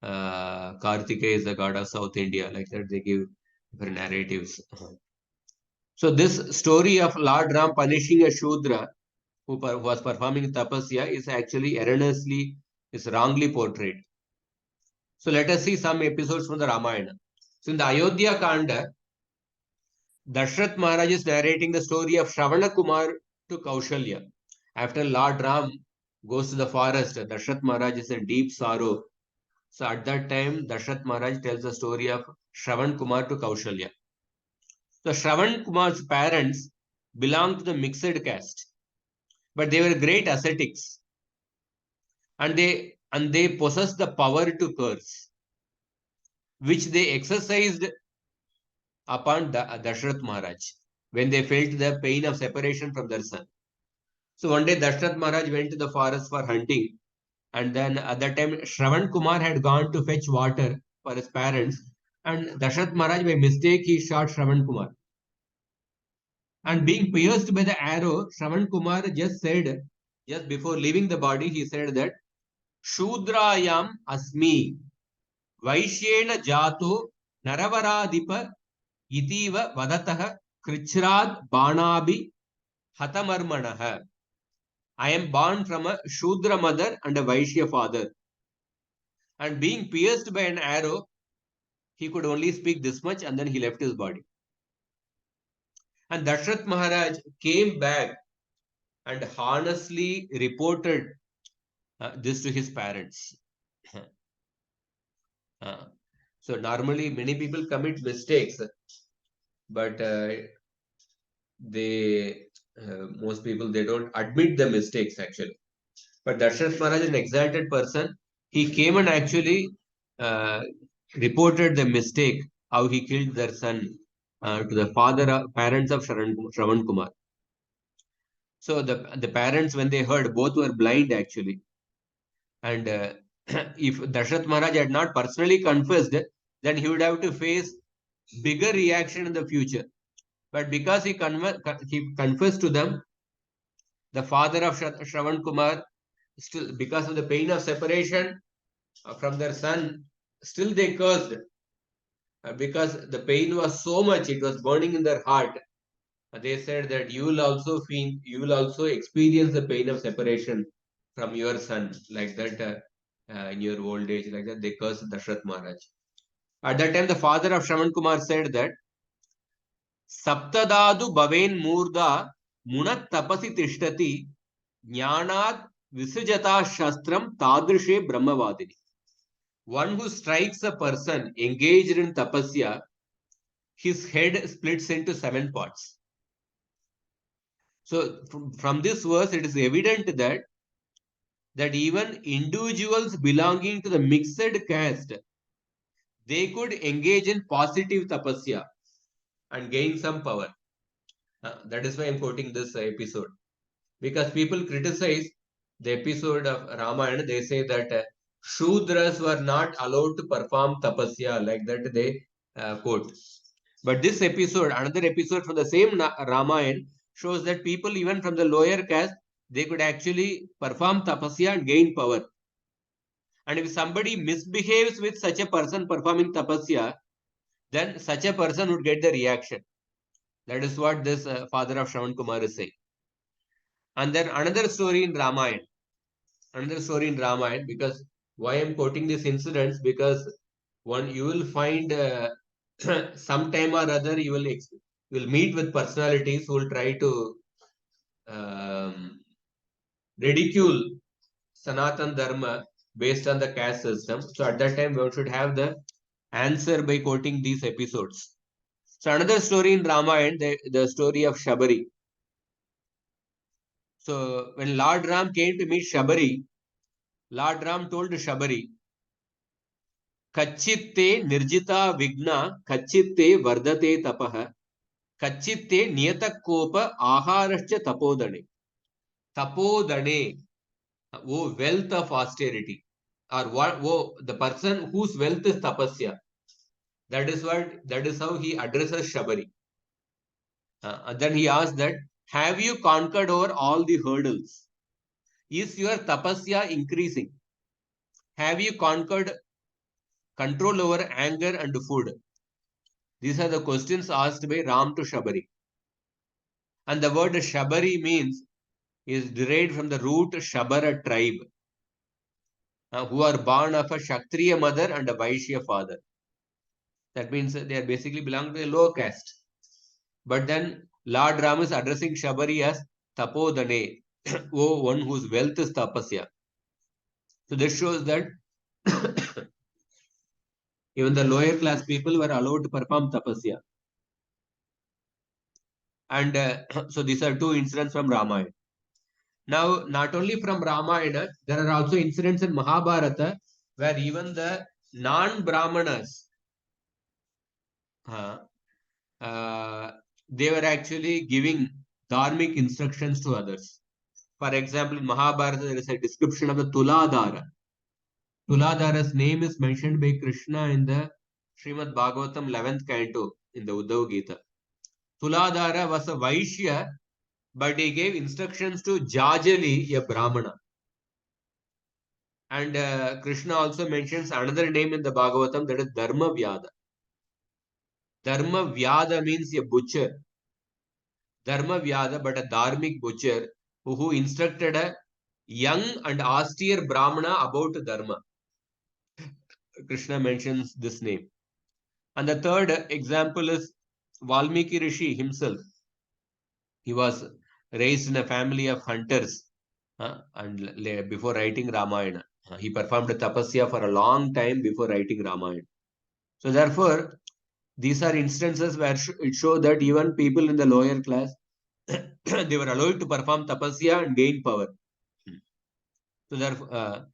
Kartikeya is the god of South India, like that they give different narratives. So this story of Lord Ram punishing a Shudra who was performing tapasya is actually erroneously, is wrongly portrayed. So let us see some episodes from the Ramayana. So in the Ayodhya Kanda, Dashrath Maharaj is narrating the story of Shravana Kumar to Kaushalya. After Lord Ram goes to the forest, Dashrath Maharaj is in deep sorrow. So at that time, Dashrath Maharaj tells the story of Shravan Kumar to Kaushalya. So Shravan Kumar's parents belonged to the mixed caste, but they were great ascetics, and they possessed the power to curse, which they exercised upon Dashrath Maharaj when they felt the pain of separation from their son. So one day Dashrath Maharaj went to the forest for hunting, and then at that time Shravan Kumar had gone to fetch water for his parents, and Dashrath Maharaj by mistake he shot Shravan Kumar. And being pierced by the arrow, Shravan Kumar just before leaving the body, he said that Shudrayam Asmi Vaishyena Jato Naravaradipa Itiva Vadataha Krichrad Banabi Hatamarmanaha. I am born from a Shudra mother and a Vaishya father. And being pierced by an arrow, he could only speak this much, and then he left his body. And Dashrath Maharaj came back and honestly reported this to his parents. So normally many people commit mistakes, but most people, they don't admit the mistakes actually. But Darshath Maharaj is an exalted person. He came and actually reported the mistake, how he killed their son, to the parents of Shravan Kumar. So the parents, when they heard, both were blind actually. And if Darshath Maharaj had not personally confessed, then he would have to face bigger reaction in the future. But because he confessed to them, the father of Shravan Kumar, still because of the pain of separation from their son, still they cursed, because the pain was so much, it was burning in their heart. They said that you will also experience the pain of separation from your son, like that, in your old age, like that. They cursed Dashrath Maharaj. At that time, the father of Shravan Kumar said that Saptadadu Bhaven Murda Munat Tapasi Tishtati Jnanad Visujata Shastram Tadrishe Brahmavadini. One who strikes a person engaged in tapasya, his head splits into 7 parts. So from this verse, it is evident that even individuals belonging to the mixed caste, they could engage in positive tapasya and gain some power. That is why I am quoting this episode. Because people criticize the episode of Ramayana, they say that Shudras were not allowed to perform tapasya, like that they quote. But this episode, another episode from the same Ramayana, shows that people even from the lower caste, they could actually perform tapasya and gain power. And if somebody misbehaves with such a person performing tapasya, then such a person would get the reaction. That is what this father of Shravan Kumar is saying. And then another story in Ramayana. Because why I am quoting these incidents, because you will find sometime or other you will meet with personalities who will try to ridicule Sanatan Dharma based on the caste system. So at that time, one should have the answer by quoting these episodes. So another story in Ramayana, the story of Shabari. So when Lord Ram came to meet Shabari, Lord Ram told Shabari, Kachitte nirjita vigna, kachitte vardate tapaha, kachitte niyatakopa aharascha tapodane. Tapodane, wealth of austerity. Or the person whose wealth is tapasya. That is how he addresses Shabari. And then he asked that, have you conquered over all the hurdles? Is your tapasya increasing? Have you conquered control over anger and food? These are the questions asked by Ram to Shabari. And the word Shabari is derived from the root Shabara tribe, who are born of a Kshatriya mother and a Vaishya father. That means they are basically belong to a low caste. But then Lord Ram is addressing Shabari as Tapodane, one whose wealth is tapasya. So this shows that even the lower class people were allowed to perform tapasya. And so these are 2 incidents from Ramayana. Now, not only from Ramayana, there are also incidents in Mahabharata where even the non-Brahmanas, they were actually giving dharmic instructions to others. For example, in Mahabharata, there is a description of the Tuladhara. Tuladhara's name is mentioned by Krishna in the Srimad Bhagavatam 11th canto in the Uddhav Gita. Tuladhara was a Vaishya, but he gave instructions to Jajali, a Brahmana. And Krishna also mentions another name in the Bhagavatam, that is Dharma Vyada. Dharma Vyada means a butcher. Dharma Vyada, but a dharmic butcher who instructed a young and austere Brahmana about Dharma. Krishna mentions this name. And the third example is Valmiki Rishi himself. He was raised in a family of hunters and before writing Ramayana. He performed tapasya for a long time before writing Ramayana. So therefore, these are instances where it shows that even people in the lower class, they were allowed to perform tapasya and gain power. So therefore,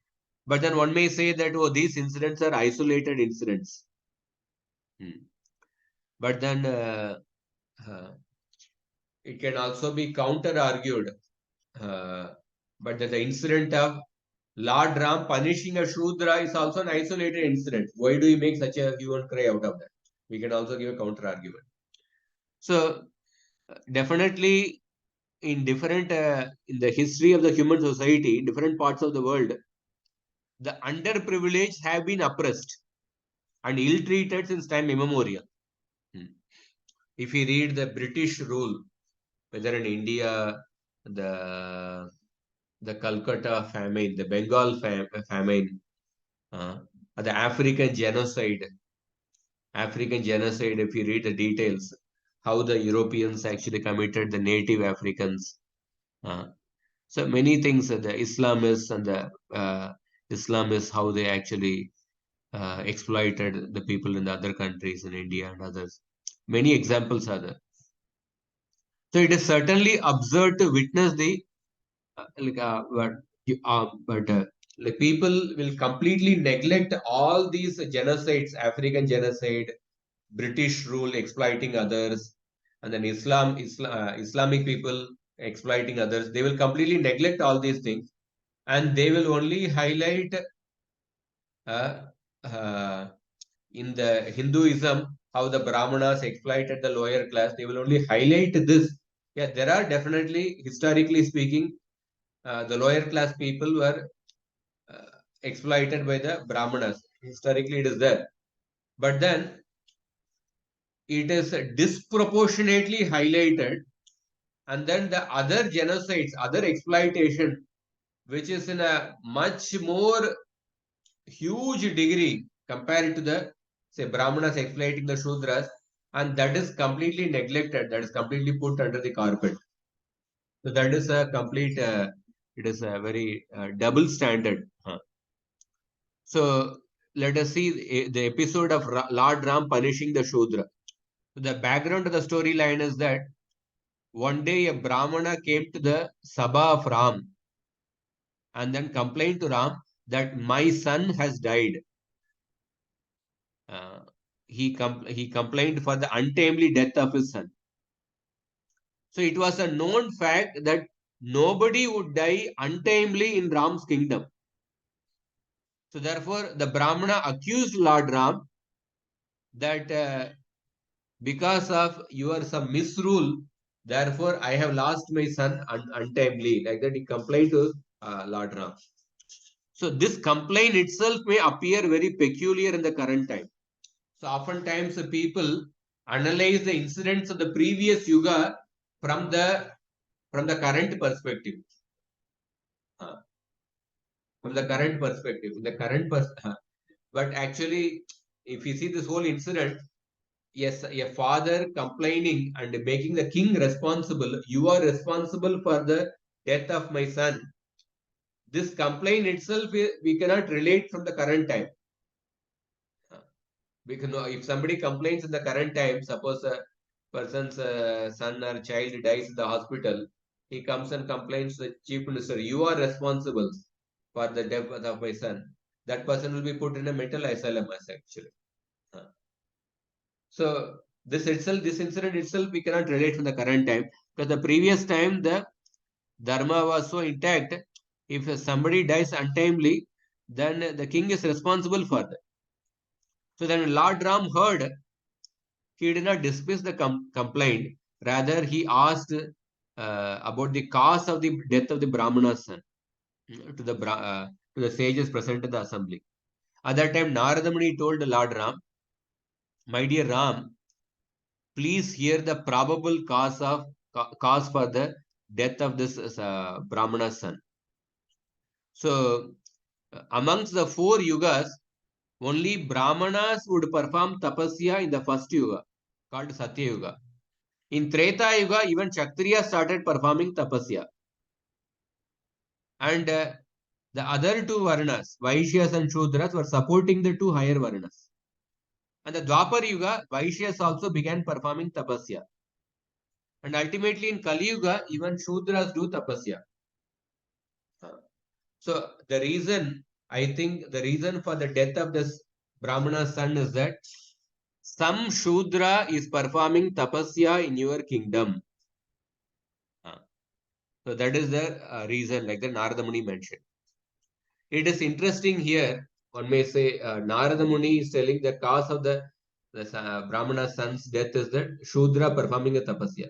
but then one may say that, oh, these incidents are isolated incidents. But then it can also be counter-argued. But the incident of Lord Ram punishing a Shudra is also an isolated incident. Why do you make such a hue and cry out of that? We can also give a counter-argument. So definitely in different, in the history of the human society, in different parts of the world, the underprivileged have been oppressed and ill-treated since time immemorial. If you read the British rule, whether in India, the Calcutta famine, the Bengal famine, the African genocide, if you read the details, how the Europeans actually committed the native Africans. So many things, the Islamists and the Islamists, how they actually exploited the people in the other countries, in India and others. Many examples are there. So it is certainly absurd to witness the like people will completely neglect all these genocides, African genocide, British rule exploiting others, and then Islamic people exploiting others. They will completely neglect all these things, and they will only highlight uh, uh, in the Hinduism how the Brahmanas exploited the lower class. They will only highlight this. Yeah, there are definitely, historically speaking, the lower class people were exploited by the Brahmanas. Historically, it is there. But then it is disproportionately highlighted. And then the other genocides, other exploitation, which is in a much more huge degree compared to the, say, Brahmanas exploiting the Shudras, and that is completely neglected, that is completely put under the carpet. So that is a complete, it is a very double standard. So let us see the episode of Lord Ram punishing the Shudra. So the background of the storyline is that one day a Brahmana came to the Sabha of Ram and then complained to Ram that my son has died. He complained for the untimely death of his son. So it was a known fact that nobody would die untimely in Ram's kingdom. So therefore, the Brahmana accused Lord Ram that because of your some misrule, therefore I have lost my son untimely. Like that, he complained to Lord Ram. So this complaint itself may appear very peculiar in the current time. So oftentimes the people analyze the incidents of the previous yuga from the current perspective. From the current perspective, but actually, if you see this whole incident, yes, a father complaining and making the king responsible. You are responsible for the death of my son. This complaint itself, we cannot relate from the current time. Because if somebody complains in the current time, suppose a person's son or child dies in the hospital, he comes and complains to the chief minister, you are responsible for the death of my son. That person will be put in a mental asylum actually. So this incident itself, we cannot relate from the current time, because the previous time the dharma was so intact. If somebody dies untimely, then the king is responsible for that. So then Lord Ram heard, he did not dismiss the complaint. Rather, he asked about the cause of the death of the Brahmana's son to the sages present in the assembly. At that time, Narada Muni told Lord Ram, my dear Ram, please hear the probable cause for the death of this Brahmana's son. So, amongst the 4 yugas, only Brahmanas would perform tapasya in the first yuga, called Satya Yuga. In Treta Yuga, even Kshatriya started performing tapasya. And the the other two Varnas, Vaishyas and Shudras, were supporting the two higher Varnas. And the Dwapar Yuga, Vaishyas also began performing tapasya. And ultimately in Kali Yuga, even Shudras do tapasya. So the reason, I think the reason for the death of this Brahmana's son is that some Shudra is performing tapasya in your kingdom. So that is the reason, like the Narada Muni mentioned. It is interesting here, one may say Narada Muni is telling the cause of the Brahmana's son's death is that Shudra performing a tapasya.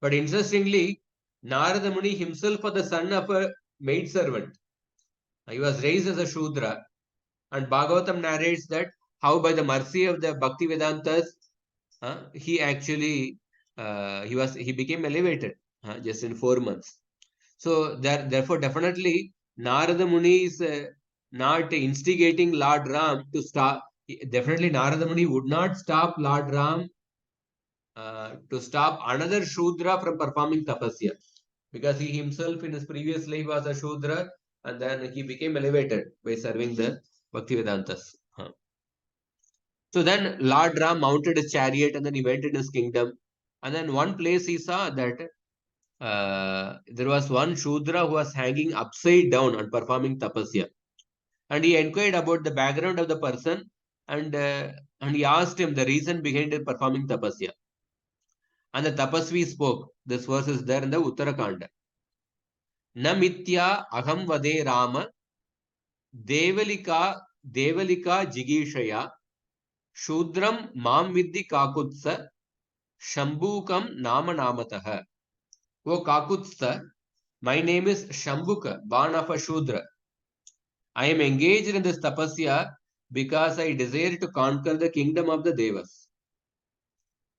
But interestingly, Narada Muni himself was the son of a maidservant. He was raised as a Shudra, and Bhagavatam narrates that how by the mercy of the Bhakti Vedantas, he actually he became elevated just in 4 months. So therefore, definitely Narada Muni is not instigating Lord Ram to stop. Definitely, Narada Muni would not stop Lord Ram to stop another Shudra from performing tapasya, because he himself in his previous life was a Shudra, and then he became elevated by serving the Bhakti Vedantas. So then Lord Ram mounted his chariot and then he went in his kingdom. And then one place he saw that there was one Shudra who was hanging upside down and performing tapasya. And he inquired about the background of the person, and he asked him the reason behind it performing tapasya. And the tapasvi spoke. This verse is there in the Uttarakanda. Na mitya aham vade Rama devalika jigishaya shudram mam viddi kakutsa shambukam nama namataha. O kakutsa, my name is Shambuka, born of a Shudra. I am engaged in this tapasya because I desire to conquer the kingdom of the Devas.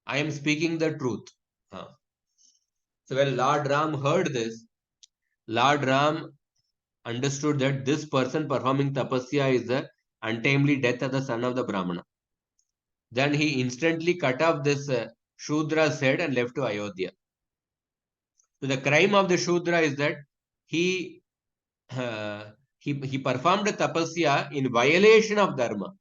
I am speaking the truth. So when Lord Ram heard this, Lord Ram understood that this person performing tapasya is the untimely death of the son of the Brahmana. Then he instantly cut off this Shudra's head and left to Ayodhya. So the crime of the Shudra is that he performed a tapasya in violation of dharma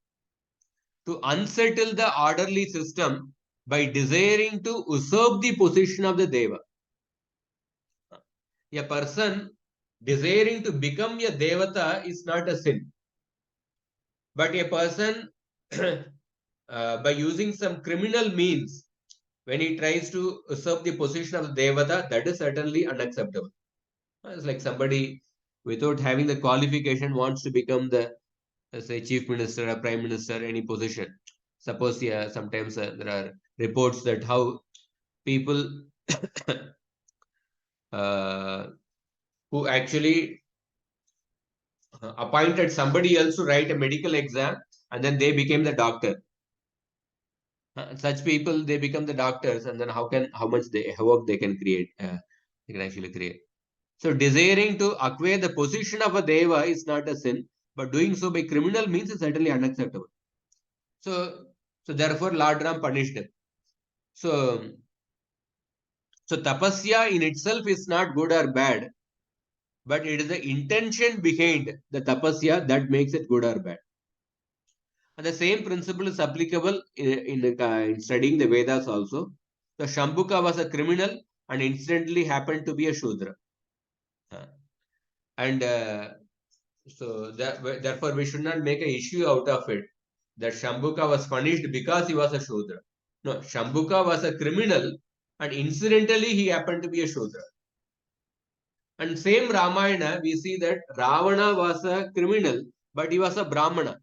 to unsettle the orderly system by desiring to usurp the position of the deva. A person desiring to become a devata is not a sin, but a person by using some criminal means, when he tries to usurp the position of the devata, that is certainly unacceptable. It's like somebody without having the qualification wants to become the, say, chief minister or prime minister, any position. Suppose sometimes there are reports that how people who actually appointed somebody else to write a medical exam and then they became the doctor. Such people, they become the doctors, and then how much havoc they can create, they can actually create. So desiring to acquire the position of a deva is not a sin, but doing so by criminal means is certainly unacceptable. So therefore Lord Ram punished him. So tapasya in itself is not good or bad, but it is the intention behind the tapasya that makes it good or bad. And the same principle is applicable in studying the Vedas also. So Shambhuka was a criminal and incidentally happened to be a Shudra. And so therefore we should not make an issue out of it that Shambhuka was punished because he was a Shudra. No, Shambhuka was a criminal and incidentally he happened to be a Shudra. And same Ramayana, we see that Ravana was a criminal, but he was a Brahmana.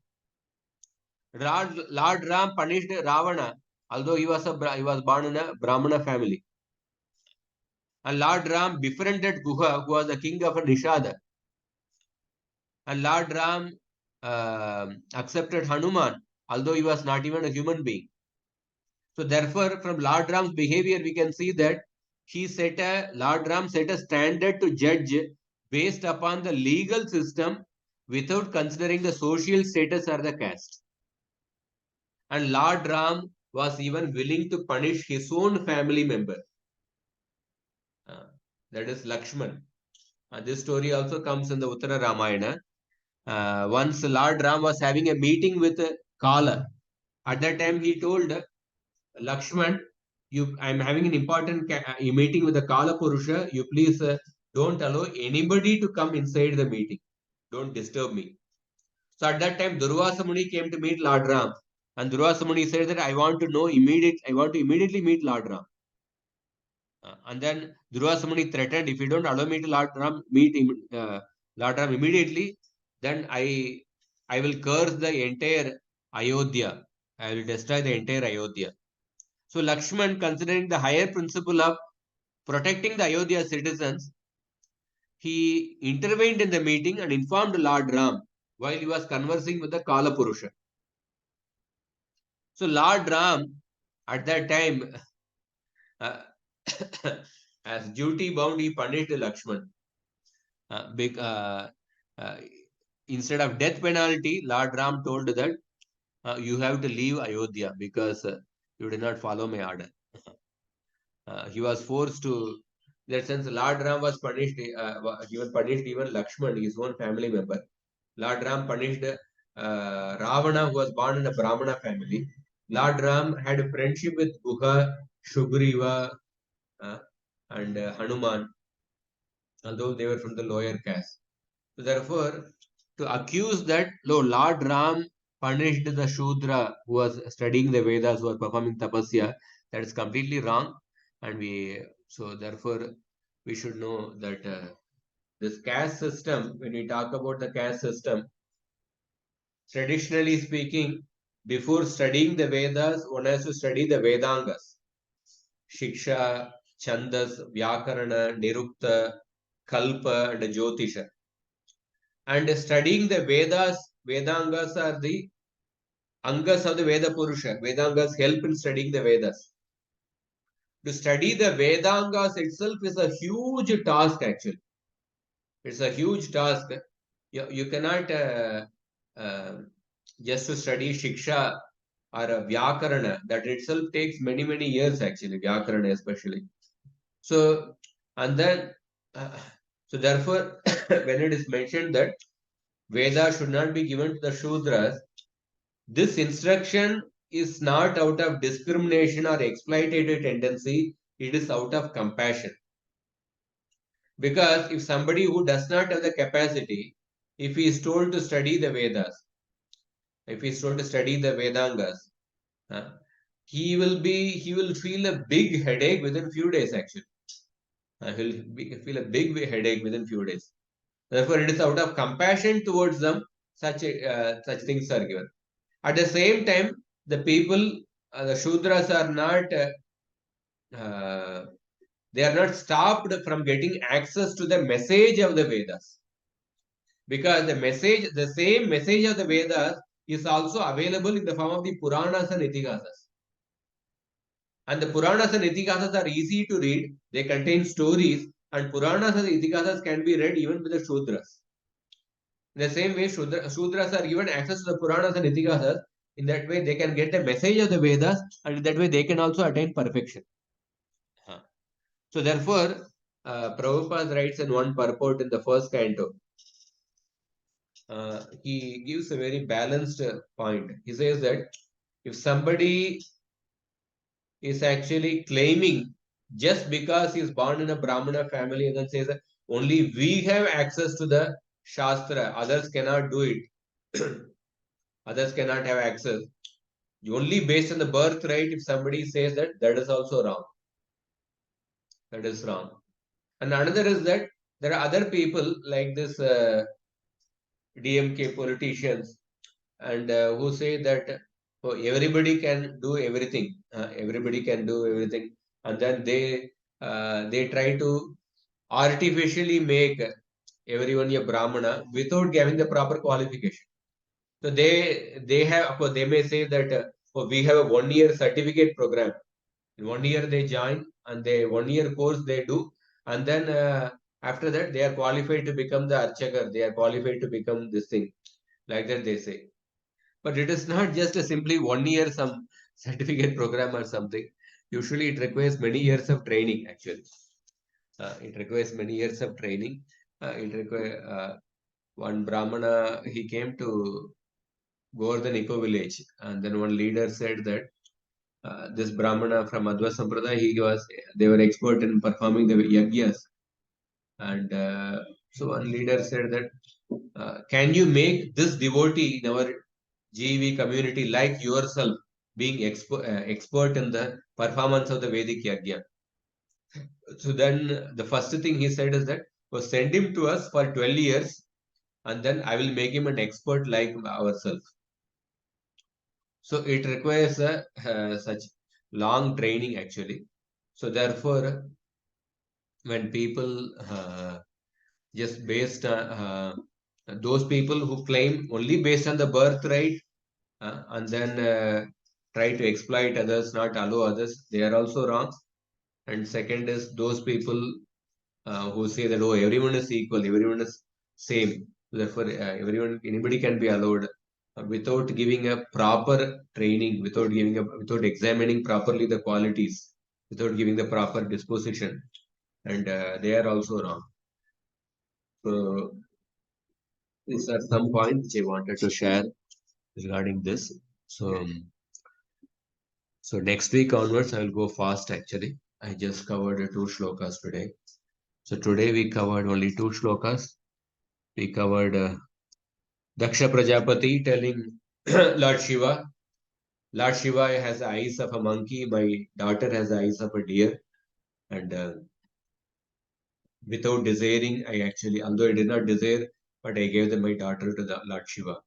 Lord Ram punished Ravana, although he was born in a Brahmana family. And Lord Ram befriended Guha, who was the king of Nishada. And Lord Ram accepted Hanuman, although he was not even a human being. So therefore, from Lord Ram's behavior, we can see that Lord Ram set a standard to judge based upon the legal system without considering the social status or the caste. And Lord Ram was even willing to punish his own family member. That is Lakshman. This story also comes in the Uttara Ramayana. Once Lord Ram was having a meeting with Kala. At that time, he told Lakshman, I'm having an important meeting with the Kala Purusha. You please don't allow anybody to come inside the meeting. Don't disturb me. So at that time, Durvasa Muni came to meet Lord Ram. And Durvasa Muni said that I want to immediately meet Lord Ram. And then Durvasa Muni threatened, if you don't allow me to meet Lord Ram immediately, then I will curse the entire Ayodhya. I will destroy the entire Ayodhya. So Lakshman, considering the higher principle of protecting the Ayodhya citizens, he intervened in the meeting and informed Lord Ram while he was conversing with the Kala Purusha. So Lord Ram, at that time, uh, as duty bound, he punished Lakshman. Uh, instead of death penalty, Lord Ram told that you have to leave Ayodhya because you did not follow my order. He was forced to. In that sense, Lord Ram was punished. He was punished even Lakshman, his own family member. Lord Ram punished Ravana, who was born in a Brahmana family. Lord Ram had a friendship with Guha, Shugriva, and Hanuman, although they were from the lower caste. So therefore, to accuse that Lord Ram punished the Shudra who was studying the Vedas, who was performing tapasya, that is completely wrong. And therefore we should know that this caste system, when we talk about the caste system, traditionally speaking, before studying the Vedas, one has to study the Vedangas. Shiksha, Chandas, Vyakarana, Nirukta, Kalpa, and Jyotisha. And studying the Vedas, Vedangas are the Angas of the Veda Purusha. Vedangas help in studying the Vedas. To study the Vedangas itself is a huge task actually. It's a huge task. You cannot just to study Shiksha or a Vyakarana. That itself takes many, many years actually, Vyakarana especially. So, and then, so therefore, when it is mentioned that Veda should not be given to the Shudras, this instruction is not out of discrimination or exploitative tendency, it is out of compassion. Because if somebody who does not have the capacity, if he is told to study the Vedas, if he is told to study the Vedangas, he will feel a big headache within few days actually. He'll feel a big headache within few days. Therefore, it is out of compassion towards them such things are given. At the same time, the people, the Shudras are not, they are not stopped from getting access to the message of the Vedas. Because the same message of the Vedas is also available in the form of the Puranas and Itigasas. And the Puranas and Itigasas are easy to read. They contain stories, and Puranas and Itigasas can be read even with the Shudras. In the same way, Shudras are given access to the Puranas and Itigasas. In that way, they can get the message of the Vedas, and in that way, they can also attain perfection. So, therefore, Prabhupada writes in one purport in the first canto. He gives a very balanced point. He says that if somebody is actually claiming just because he is born in a Brahmana family and then says that only we have access to the Shastra, others cannot do it. Others cannot have access. Only based on the birthright, if somebody says that, that is also wrong. That is wrong. And another is that there are other people like this DMK politicians and who say that oh, everybody can do everything. Everybody can do everything. And then they try to artificially make everyone a Brahmana without giving the proper qualification. So they have, of course, they may say that oh, we have a 1 year certificate program. In 1 year they join and they 1 year course they do, and then after that they are qualified to become the archakar. They are qualified to become this thing, like that they say. But it is not just a simply 1 year some certificate program or something. Usually it requires many years of training. Actually, it requires many years of training. it require one Brahmana, he came to Govardhan Eco Village, and then one leader said that this Brahmana from Adva Sampradaya, they were expert in performing the yajnas. And so one leader said that, can you make this devotee in our GV community like yourself being expert in the performance of the Vedic yajna? So then the first thing he said is that, send him to us for 12 years and then I will make him an expert like ourselves. So it requires such long training actually. So therefore, when people just based those people who claim only based on the birthright and then try to exploit others, not allow others, they are also wrong. And second is those people who say that, oh, everyone is equal, everyone is same. Therefore, anybody can be allowed without giving a proper training, without examining properly the qualities, without giving the proper disposition, and they are also wrong. So these are some points I wanted to share regarding this. So, so next week onwards, I will go fast actually. I just covered 2 shlokas today. So today we covered only 2 shlokas. We covered Daksha Prajapati telling Lord Shiva has the eyes of a monkey, my daughter has the eyes of a deer. And without desiring, although I did not desire, but I gave my daughter to the Lord Shiva.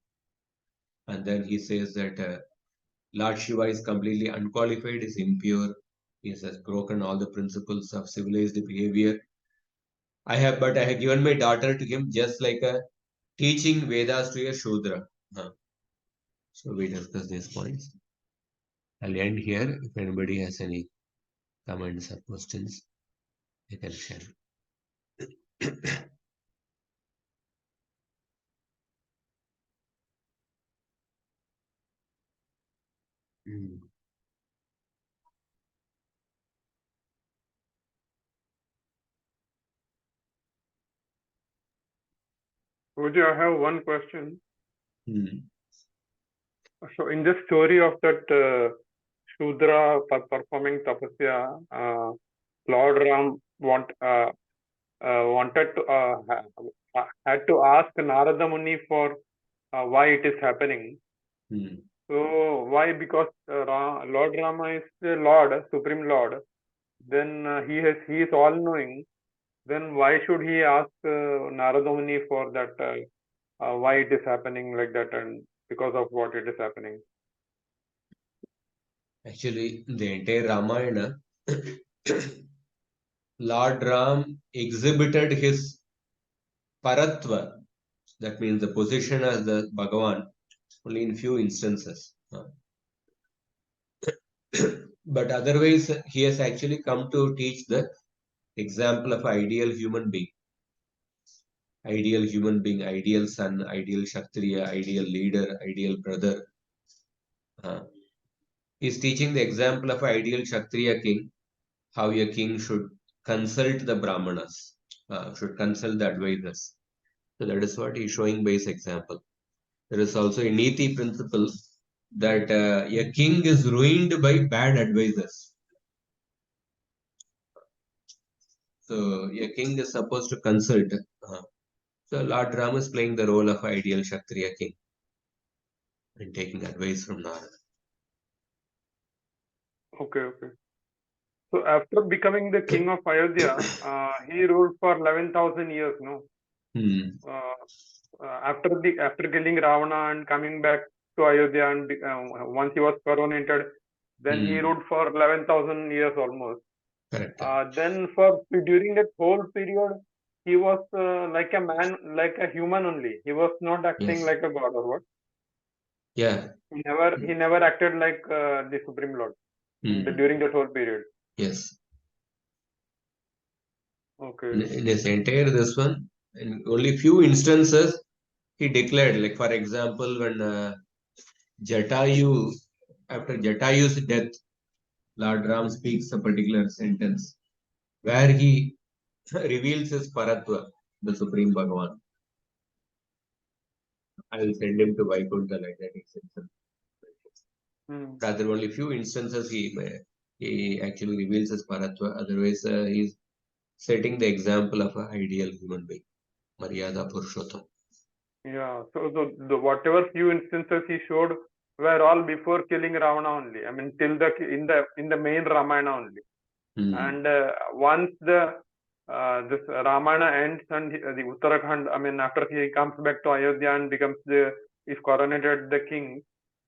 And then he says that Lord Shiva is completely unqualified, is impure, he has broken all the principles of civilized behavior. I have given my daughter to him just like a teaching Vedas to a Shudra. So we discuss these points. I'll end here. If anybody has any comments or questions, you can share. Puja, I have one question. Hmm. So in this story of that Shudra performing tapasya, Lord Ram wanted to had to ask Narada Muni for why it is happening. Hmm. So why? Because Lord Rama is the Lord, Supreme Lord. Then he is all knowing. Then why should he ask Narada Muni for that? Why it is happening like that, and because of what it is happening? Actually, the entire Ramayana, Lord Ram exhibited his paratva, that means the position as the Bhagavan, only in few instances. But otherwise, he has actually come to teach the example of ideal human being. Ideal son, ideal Kshatriya, ideal leader, ideal brother. He is teaching the example of ideal Kshatriya king, how a king should consult the Brahmanas, should consult the advisors. So that is what he is showing by his example. There is also a Niti principle that a king is ruined by bad advisors. So a king is supposed to consult. So Lord Ram is playing the role of ideal Kshatriya king and taking advice from Narada. Okay. So after becoming the king of Ayodhya, he ruled for 11,000 years. No. After killing Ravana and coming back to Ayodhya, and once he was coronated, then he ruled for 11,000 years almost. Correct. Then during that whole period, he was like a man, like a human only. He was not acting Yes. like a god or what. Yeah. He never acted like the Supreme Lord during that whole period. Yes. Okay. In his entire this one, in only few instances, he declared, like for example, when Jatayu, after Jatayu's death, Lord Ram speaks a particular sentence where he reveals his paratva. the Supreme Bhagavan. I will send him to Vaikuntha like that. Rather, only few instances he actually reveals his Paratva. Otherwise, he's setting the example of an ideal human being, Maryada Purushottam. Yeah, so the whatever few instances he showed were all before killing Ravana only. I mean, till in the main Ramayana only. And once this Ramayana ends and the Uttarakhand, I mean, after he comes back to Ayodhya and is coronated the king,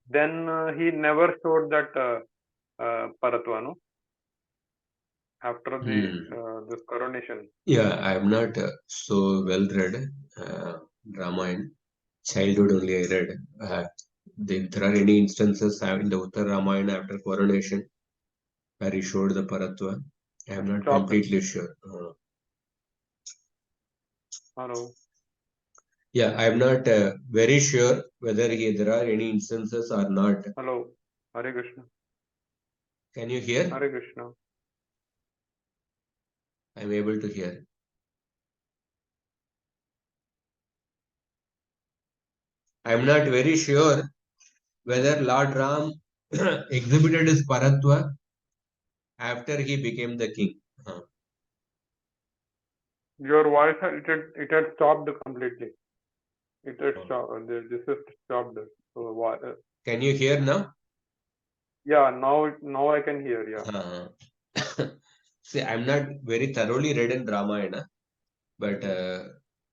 then he never showed that Paratva, no? After this coronation. Yeah, I am not so well read Ramayana. Childhood only I read. If there are any instances in the Uttar Ramayana after coronation where he showed the Paratva, I am not completely sure. Hello. Yeah, I am not very sure whether there are any instances or not. Hello. Hare Krishna. Can you hear? Hare Krishna. I am able to hear. I am not very sure whether Lord Ram exhibited his Paratva after he became the king. Your voice it had stopped completely. It had stopped. This is stopped. So Can you hear now? Yeah, now I can hear. Yeah. See, I'm not very thoroughly read in Ramayana, but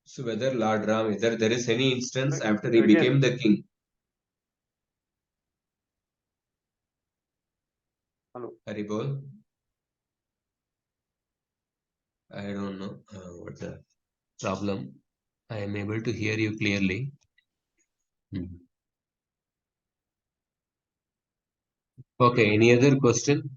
so whether Lord Ram, whether there is any instance after he became the king. Hello. Haribol. I don't know what's the problem. I am able to hear you clearly. Okay, any other question?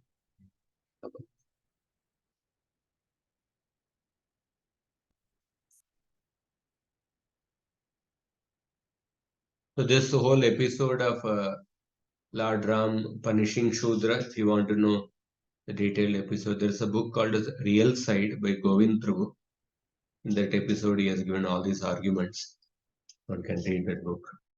So this whole episode of Lord Ram punishing Shudra, if you want to know the detailed episode, there's a book called as Real Side by Govind Prabhu. In that episode, he has given all these arguments. One can read that book.